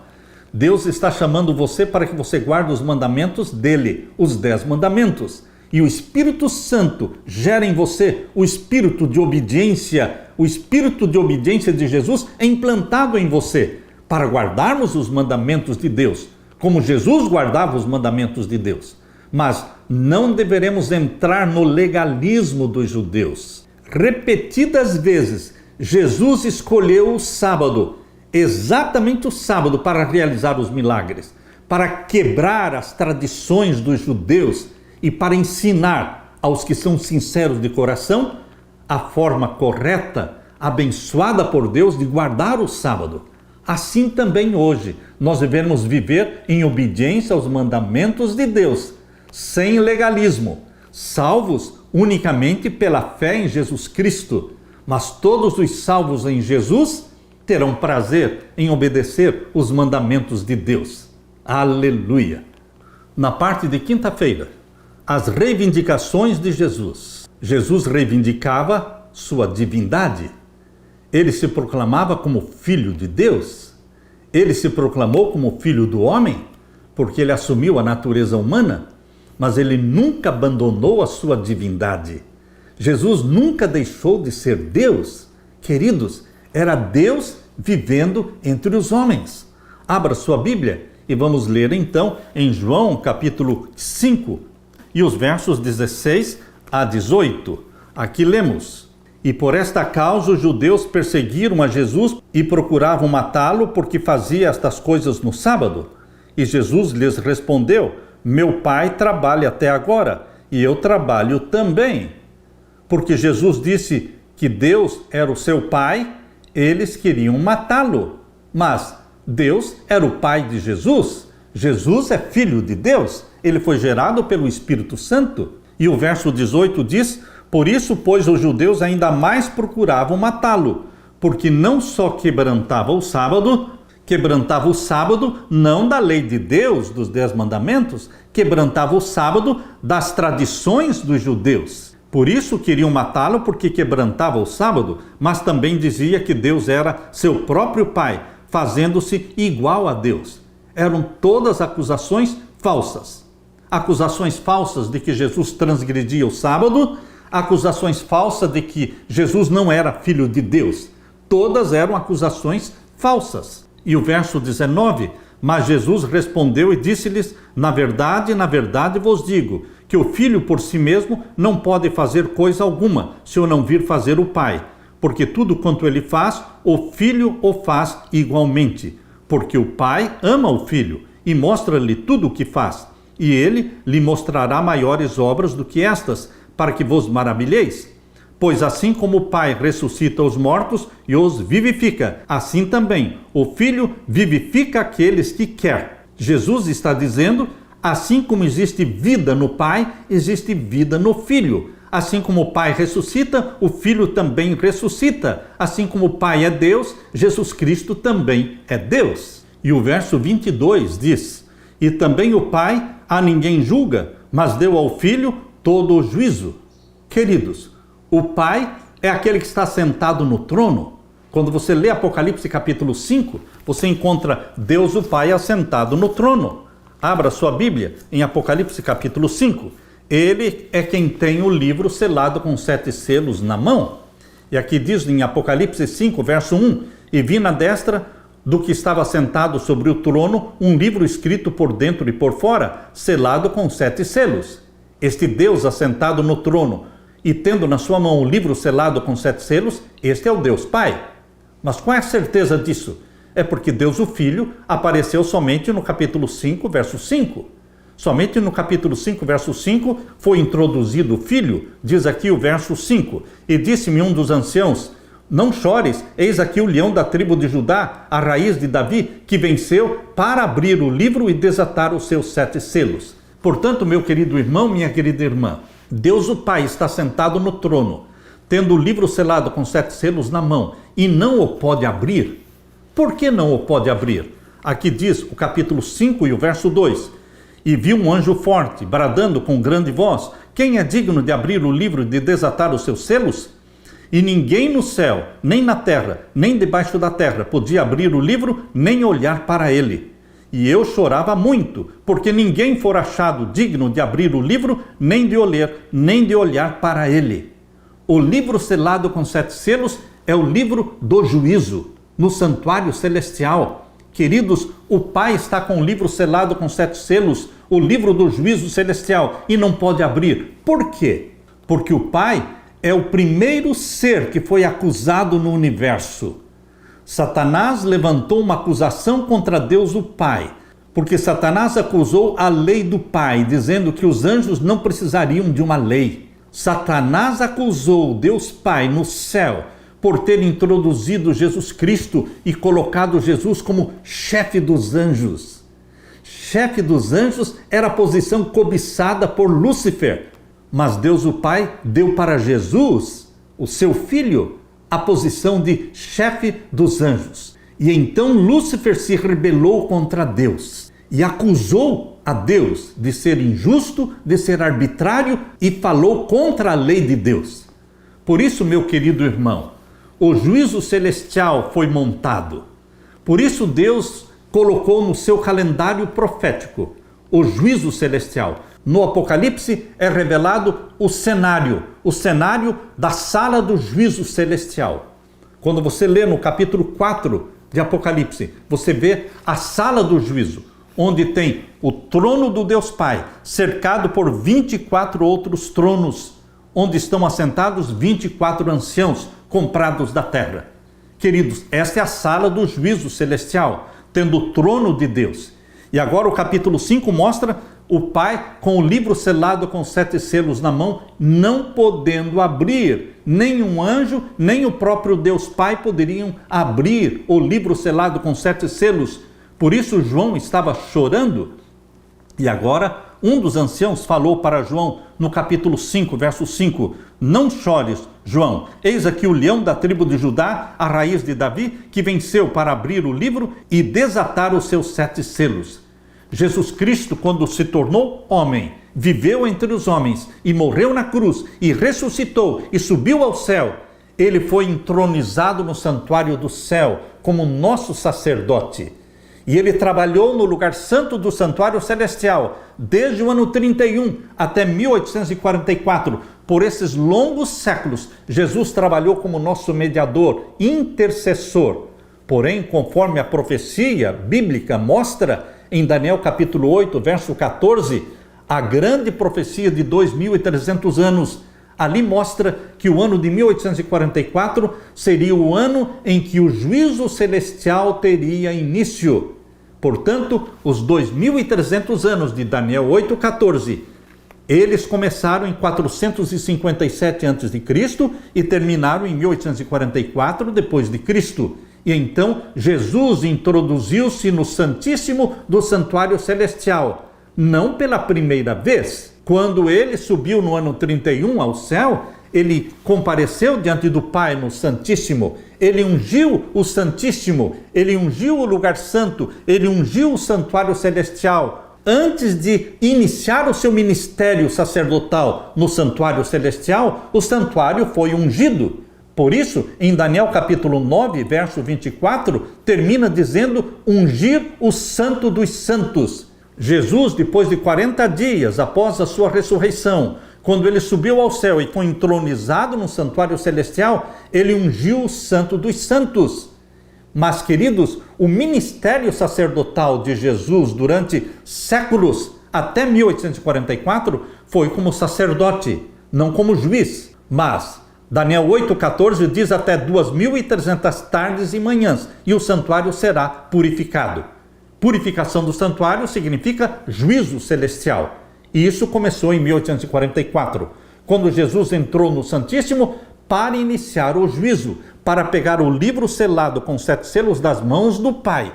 Deus está chamando você para que você guarde os mandamentos dele, os 10 mandamentos. E o Espírito Santo gera em você o espírito de obediência. O espírito de obediência de Jesus é implantado em você para guardarmos os mandamentos de Deus, como Jesus guardava os mandamentos de Deus. Mas não deveremos entrar no legalismo dos judeus. Repetidas vezes, Jesus escolheu o sábado, exatamente o sábado, para realizar os milagres, para quebrar as tradições dos judeus e para ensinar aos que são sinceros de coração a forma correta, abençoada por Deus, de guardar o sábado. Assim também hoje nós devemos viver em obediência aos mandamentos de Deus, sem legalismo, salvos unicamente pela fé em Jesus Cristo. Mas todos os salvos em Jesus terão prazer em obedecer os mandamentos de Deus. Aleluia! Na parte de quinta-feira, as reivindicações de Jesus. Jesus reivindicava sua divindade. Ele se proclamava como filho de Deus. Ele se proclamou como filho do homem, porque ele assumiu a natureza humana, mas ele nunca abandonou a sua divindade. Jesus nunca deixou de ser Deus. Queridos, era Deus vivendo entre os homens. Abra sua Bíblia e vamos ler então em João capítulo 5 e os versos 16 a 18. Aqui lemos: E por esta causa os judeus perseguiram a Jesus e procuravam matá-lo porque fazia estas coisas no sábado. E Jesus lhes respondeu: Meu Pai trabalha até agora e eu trabalho também. Porque Jesus disse que Deus era o seu Pai, eles queriam matá-lo. Mas Deus era o Pai de Jesus. Jesus é filho de Deus. Ele foi gerado pelo Espírito Santo. E o verso 18 diz: Por isso, pois, os judeus ainda mais procuravam matá-lo, porque não só quebrantava o sábado não da lei de Deus, dos 10 mandamentos, quebrantava o sábado das tradições dos judeus. Por isso queriam matá-lo, porque quebrantava o sábado, mas também dizia que Deus era seu próprio Pai, fazendo-se igual a Deus. Eram todas acusações falsas. Acusações falsas de que Jesus transgredia o sábado, acusações falsas de que Jesus não era filho de Deus. Todas eram acusações falsas. E o verso 19: Mas Jesus respondeu e disse-lhes: na verdade vos digo, que o Filho por si mesmo não pode fazer coisa alguma, se eu não vir fazer o Pai. Porque tudo quanto ele faz, o Filho o faz igualmente. Porque o Pai ama o Filho e mostra-lhe tudo o que faz. E ele lhe mostrará maiores obras do que estas, para que vos maravilheis. Pois assim como o Pai ressuscita os mortos e os vivifica, assim também o Filho vivifica aqueles que quer. Jesus está dizendo: assim como existe vida no Pai, existe vida no Filho. Assim como o Pai ressuscita, o Filho também ressuscita. Assim como o Pai é Deus, Jesus Cristo também é Deus. E o verso 22 diz: E também o Pai a ninguém julga, mas deu ao Filho todo o juízo. Queridos, o Pai é aquele que está sentado no trono. Quando você lê Apocalipse capítulo 5, você encontra Deus o Pai assentado no trono. Abra sua Bíblia em Apocalipse capítulo 5. Ele é quem tem o livro selado com 7 selos na mão. E aqui diz em Apocalipse 5, verso 1: E vi na destra do que estava sentado sobre o trono um livro escrito por dentro e por fora, selado com 7 selos. Este Deus assentado no trono e tendo na sua mão o livro selado com 7 selos, este é o Deus Pai. Mas qual é a certeza disso? É porque Deus o Filho apareceu somente no capítulo 5, verso 5. Somente no capítulo 5, verso 5, foi introduzido o filho, diz aqui o verso 5. E disse-me um dos anciãos: não chores, eis aqui o leão da tribo de Judá, a raiz de Davi, que venceu para abrir o livro e desatar os seus 7 selos. Portanto, meu querido irmão, minha querida irmã, Deus o Pai está sentado no trono, tendo o livro selado com 7 selos na mão, e não o pode abrir. Por que não o pode abrir? Aqui diz o capítulo 5 e o verso 2. E viu um anjo forte, bradando com grande voz: quem é digno de abrir o livro e de desatar os seus selos? E ninguém no céu, nem na terra, nem debaixo da terra, podia abrir o livro, nem olhar para ele. E eu chorava muito, porque ninguém fora achado digno de abrir o livro, nem de olhar para ele. O livro selado com 7 selos é o livro do juízo, no santuário celestial. Queridos, o Pai está com o livro selado com 7 selos, o livro do juízo celestial, e não pode abrir. Por quê? Porque o Pai é o primeiro ser que foi acusado no universo. Satanás levantou uma acusação contra Deus o Pai, porque Satanás acusou a lei do Pai, dizendo que os anjos não precisariam de uma lei. Satanás acusou Deus Pai no céu por ter introduzido Jesus Cristo e colocado Jesus como chefe dos anjos. Chefe dos anjos era a posição cobiçada por Lúcifer, mas Deus o Pai deu para Jesus, o seu filho, a posição de chefe dos anjos. E então Lúcifer se rebelou contra Deus e acusou a Deus de ser injusto, de ser arbitrário, e falou contra a lei de Deus. Por isso, meu querido irmão, o juízo celestial foi montado. Por isso Deus colocou no seu calendário profético o juízo celestial. No Apocalipse é revelado o cenário da sala do juízo celestial. Quando você lê no capítulo 4 de Apocalipse, você vê a sala do juízo, onde tem o trono do Deus Pai, cercado por 24 outros tronos, onde estão assentados 24 anciãos comprados da terra. Queridos, esta é a sala do juízo celestial, tendo o trono de Deus. E agora o capítulo 5 mostra o Pai com o livro selado com 7 selos na mão, não podendo abrir. Nem um anjo, nem o próprio Deus Pai poderiam abrir o livro selado com 7 selos. Por isso João estava chorando. E agora um dos anciãos falou para João no capítulo 5, verso 5: não chores, João, eis aqui o leão da tribo de Judá, a raiz de Davi, que venceu para abrir o livro e desatar os seus 7 selos. Jesus Cristo, quando se tornou homem, viveu entre os homens e morreu na cruz e ressuscitou e subiu ao céu. Ele foi entronizado no santuário do céu como nosso sacerdote. E ele trabalhou no lugar santo do santuário celestial desde o ano 31 até 1844. Por esses longos séculos, Jesus trabalhou como nosso mediador, intercessor. Porém, conforme a profecia bíblica mostra, em Daniel capítulo 8, verso 14, a grande profecia de 2.300 anos, ali mostra que o ano de 1844 seria o ano em que o juízo celestial teria início. Portanto, os 2.300 anos de Daniel 8,14, eles começaram em 457 a.C. e terminaram em 1844 depois de Cristo. E então Jesus introduziu-se no Santíssimo do Santuário Celestial, não pela primeira vez. Quando ele subiu no ano 31 ao céu, ele compareceu diante do Pai no Santíssimo, ele ungiu o Santíssimo, ele ungiu o lugar santo, ele ungiu o Santuário Celestial. Antes de iniciar o seu ministério sacerdotal no Santuário Celestial, o santuário foi ungido. Por isso, em Daniel capítulo 9, verso 24, termina dizendo: ungir o Santo dos Santos. Jesus, depois de 40 dias após a sua ressurreição, quando ele subiu ao céu e foi entronizado no santuário celestial, ele ungiu o Santo dos Santos. Mas, queridos, o ministério sacerdotal de Jesus durante séculos, até 1844, foi como sacerdote, não como juiz. Mas Daniel 8,14 diz até 2.300 tardes e manhãs, e o santuário será purificado. Purificação do santuário significa juízo celestial. E isso começou em 1844, quando Jesus entrou no Santíssimo para iniciar o juízo, para pegar o livro selado com 7 selos das mãos do Pai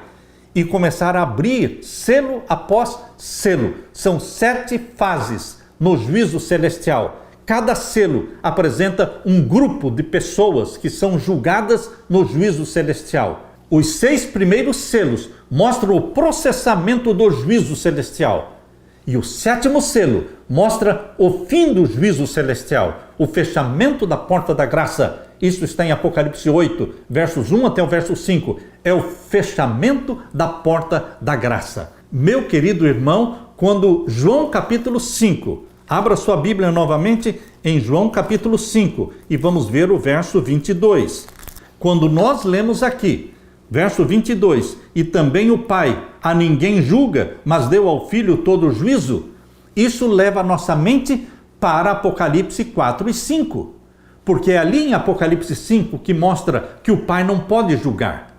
e começar a abrir selo após selo. São 7 fases no juízo celestial. Cada selo apresenta um grupo de pessoas que são julgadas no juízo celestial. Os 6 primeiros selos mostram o processamento do juízo celestial. E o 7º selo mostra o fim do juízo celestial, o fechamento da porta da graça. Isso está em Apocalipse 8, versos 1 até o verso 5. É o fechamento da porta da graça. Meu querido irmão, quando João capítulo 5, abra sua Bíblia novamente em João capítulo 5 e vamos ver o verso 22. Quando nós lemos aqui, verso 22, e também o Pai a ninguém julga, mas deu ao Filho todo o juízo, isso leva a nossa mente para Apocalipse 4 e 5. Porque é ali em Apocalipse 5 que mostra que o Pai não pode julgar.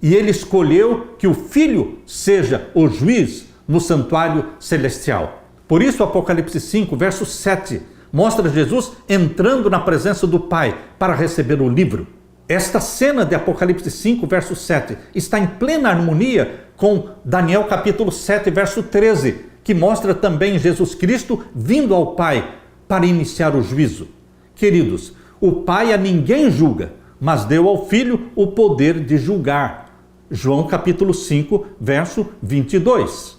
E ele escolheu que o Filho seja o juiz no santuário celestial. Por isso, Apocalipse 5, verso 7, mostra Jesus entrando na presença do Pai para receber o livro. Esta cena de Apocalipse 5, verso 7, está em plena harmonia com Daniel capítulo 7, verso 13, que mostra também Jesus Cristo vindo ao Pai para iniciar o juízo. Queridos, o Pai a ninguém julga, mas deu ao Filho o poder de julgar. João capítulo 5, verso 22.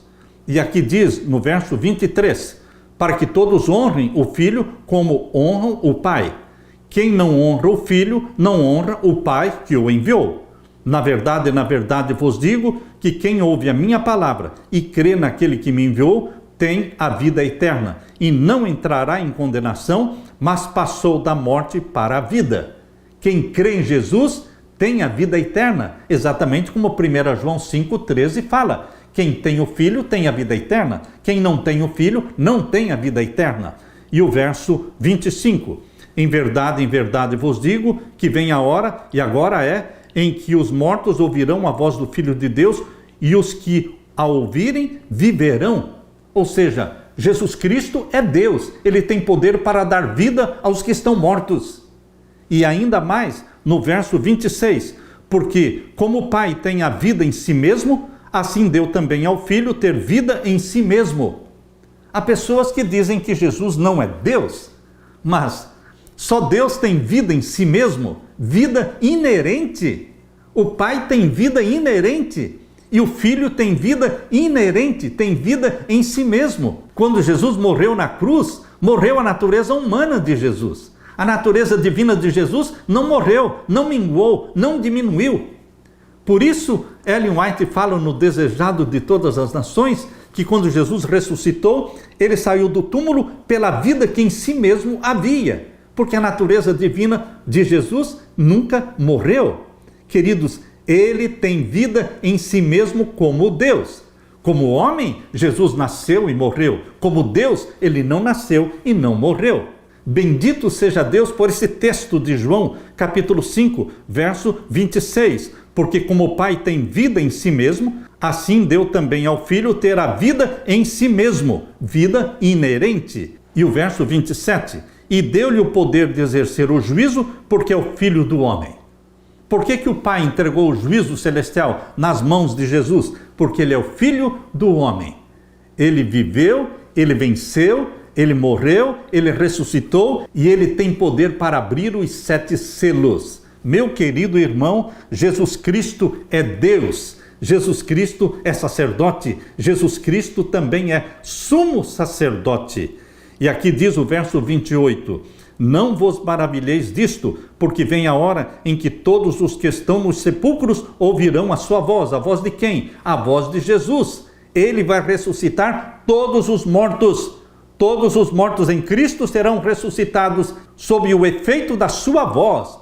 E aqui diz no verso 23, para que todos honrem o Filho como honram o Pai. Quem não honra o Filho, não honra o Pai que o enviou. Na verdade vos digo que quem ouve a minha palavra e crê naquele que me enviou, tem a vida eterna, e não entrará em condenação, mas passou da morte para a vida. Quem crê em Jesus tem a vida eterna, exatamente como 1 João 5,13 fala. Quem tem o Filho tem a vida eterna, quem não tem o Filho não tem a vida eterna. E o verso 25, em verdade vos digo que vem a hora, e agora é, em que os mortos ouvirão a voz do Filho de Deus, e os que a ouvirem viverão. Ou seja, Jesus Cristo é Deus, ele tem poder para dar vida aos que estão mortos. E ainda mais, no verso 26, porque como o Pai tem a vida em si mesmo, assim deu também ao Filho ter vida em si mesmo. Há pessoas que dizem que Jesus não é Deus, mas só Deus tem vida em si mesmo, vida inerente. O Pai tem vida inerente. E o Filho tem vida inerente, tem vida em si mesmo. Quando Jesus morreu na cruz, morreu a natureza humana de Jesus. A natureza divina de Jesus não morreu, não minguou, não diminuiu. Por isso, Ellen White fala no Desejado de Todas as Nações, que quando Jesus ressuscitou, ele saiu do túmulo pela vida que em si mesmo havia. Porque a natureza divina de Jesus nunca morreu. Queridos, ele tem vida em si mesmo como Deus. Como homem, Jesus nasceu e morreu. Como Deus, ele não nasceu e não morreu. Bendito seja Deus por esse texto de João, capítulo 5, verso 26. Porque como o Pai tem vida em si mesmo, assim deu também ao Filho ter a vida em si mesmo, vida inerente. E o verso 27, e deu-lhe o poder de exercer o juízo, porque é o Filho do homem. Por que o Pai entregou o juízo celestial nas mãos de Jesus? Porque ele é o Filho do homem. Ele viveu, ele venceu, ele morreu, ele ressuscitou e ele tem poder para abrir os 7 selos. Meu querido irmão, Jesus Cristo é Deus. Jesus Cristo é sacerdote. Jesus Cristo também é sumo sacerdote. E aqui diz o verso 28, não vos maravilheis disto, porque vem a hora em que todos os que estão nos sepulcros ouvirão a sua voz. A voz de quem? A voz de Jesus. Ele vai ressuscitar todos os mortos. Todos os mortos em Cristo serão ressuscitados sob o efeito da sua voz.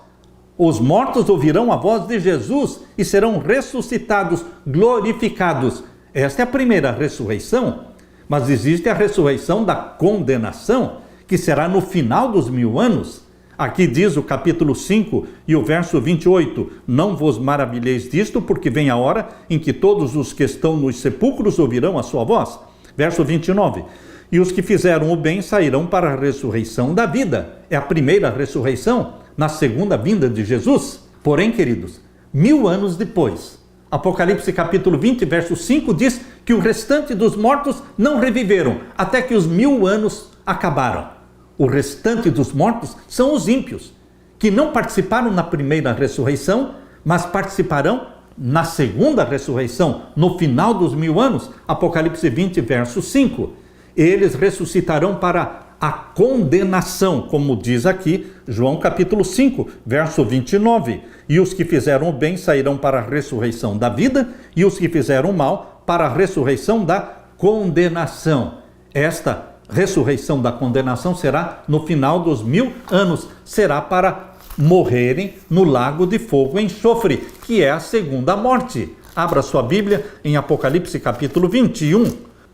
Os mortos ouvirão a voz de Jesus e serão ressuscitados, glorificados. Esta é a primeira ressurreição. Mas existe a ressurreição da condenação, que será no final dos 1000 anos. Aqui diz o capítulo 5 e o verso 28, não vos maravilheis disto, porque vem a hora em que todos os que estão nos sepulcros ouvirão a sua voz. Verso 29, e os que fizeram o bem sairão para a ressurreição da vida. É a primeira ressurreição na segunda vinda de Jesus. Porém, queridos, 1000 anos depois, Apocalipse capítulo 20, verso 5 diz que o restante dos mortos não reviveram, até que os 1000 anos acabaram. O restante dos mortos são os ímpios, que não participaram na primeira ressurreição, mas participarão na segunda ressurreição, no final dos 1000 anos, Apocalipse 20, verso 5. Eles ressuscitarão para a condenação, como diz aqui João capítulo 5, verso 29. E os que fizeram o bem sairão para a ressurreição da vida, e os que fizeram o mal para a ressurreição da condenação. Esta ressurreição da condenação será no final dos 1000 anos, será para morrerem no lago de fogo e enxofre, que é a segunda morte. Abra sua Bíblia em Apocalipse capítulo 21,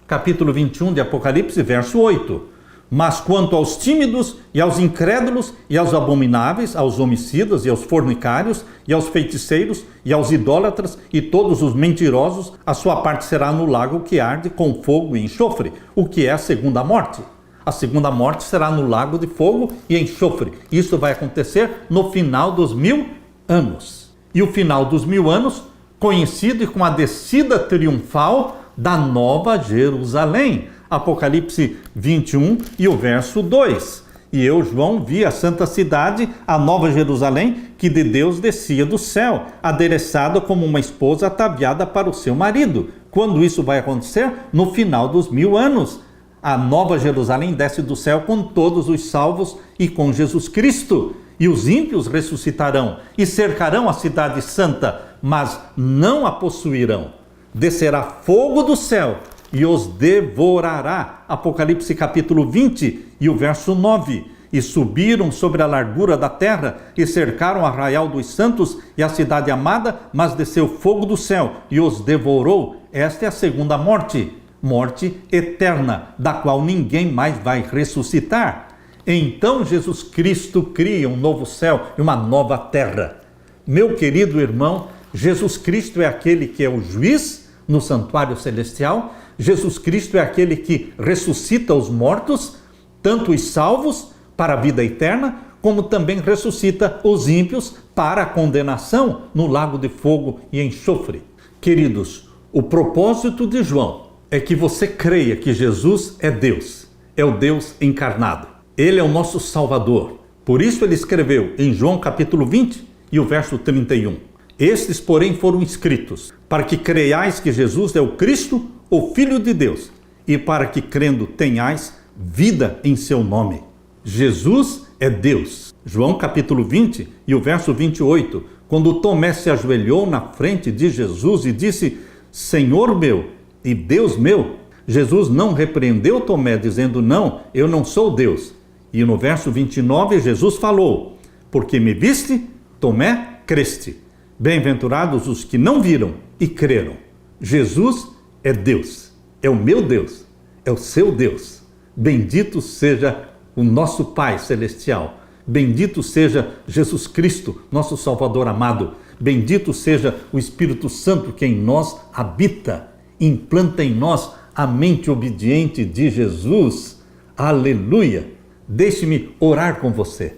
capítulo 21 de Apocalipse, verso 8. Mas quanto aos tímidos e aos incrédulos e aos abomináveis, aos homicidas e aos fornicários e aos feiticeiros e aos idólatras e todos os mentirosos, a sua parte será no lago que arde com fogo e enxofre, o que é a segunda morte. A segunda morte será no lago de fogo e enxofre. Isso vai acontecer no final dos 1000 anos. E o final dos 1000 anos, coincide com a descida triunfal da Nova Jerusalém. Apocalipse 21 e o verso 2. E eu, João, vi a santa cidade, a Nova Jerusalém, que de Deus descia do céu, adereçada como uma esposa ataviada para o seu marido. Quando isso vai acontecer? No final dos 1000 anos. A Nova Jerusalém desce do céu com todos os salvos e com Jesus Cristo. E os ímpios ressuscitarão e cercarão a cidade santa, mas não a possuirão. Descerá fogo do céu e os devorará. Apocalipse capítulo 20 e o verso 9. E subiram sobre a largura da terra e cercaram o arraial dos santos e a cidade amada, mas desceu fogo do céu e os devorou. Esta é a segunda morte, morte eterna, da qual ninguém mais vai ressuscitar. Então Jesus Cristo cria um novo céu e uma nova terra. Meu querido irmão, Jesus Cristo é aquele que é o juiz no santuário celestial. Jesus Cristo é aquele que ressuscita os mortos, tanto os salvos para a vida eterna, como também ressuscita os ímpios para a condenação no lago de fogo e enxofre. Queridos, o propósito de João é que você creia que Jesus é Deus, é o Deus encarnado. Ele é o nosso Salvador. Por isso ele escreveu em João capítulo 20 e o verso 31. Estes, porém, foram escritos para que creiais que Jesus é o Cristo, o Filho de Deus, e para que, crendo, tenhais vida em seu nome. Jesus é Deus. João capítulo 20 e o verso 28, quando Tomé se ajoelhou na frente de Jesus e disse, Senhor meu e Deus meu, Jesus não repreendeu Tomé, dizendo, não, eu não sou Deus. E no verso 29, Jesus falou, porque me viste, Tomé, creste. Bem-aventurados os que não viram e creram. Jesus é Deus, é o meu Deus, é o seu Deus. Bendito seja o nosso Pai Celestial. Bendito seja Jesus Cristo, nosso Salvador amado. Bendito seja o Espírito Santo que em nós habita. Implanta em nós a mente obediente de Jesus. Aleluia! Deixe-me orar com você.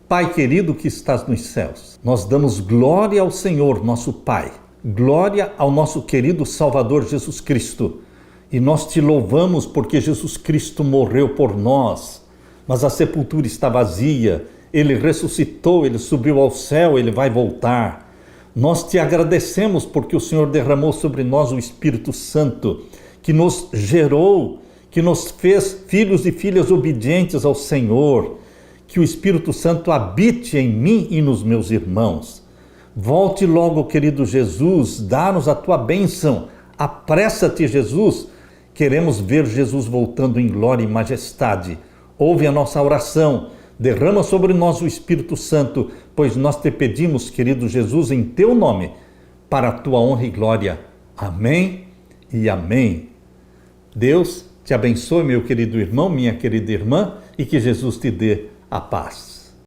Pai querido que estás nos céus, nós damos glória ao Senhor, nosso Pai. Glória ao nosso querido Salvador Jesus Cristo. E nós te louvamos porque Jesus Cristo morreu por nós. Mas a sepultura está vazia. Ele ressuscitou, ele subiu ao céu, ele vai voltar. Nós te agradecemos porque o Senhor derramou sobre nós o Espírito Santo, que nos gerou, que nos fez filhos e filhas obedientes ao Senhor. Que o Espírito Santo habite em mim e nos meus irmãos. Volte logo, querido Jesus, dá-nos a tua bênção. Apressa-te, Jesus. Queremos ver Jesus voltando em glória e majestade. Ouve a nossa oração. Derrama sobre nós o Espírito Santo, pois nós te pedimos, querido Jesus, em teu nome, para a tua honra e glória. Amém e amém. Deus te abençoe, meu querido irmão, minha querida irmã, e que Jesus te dê a paz.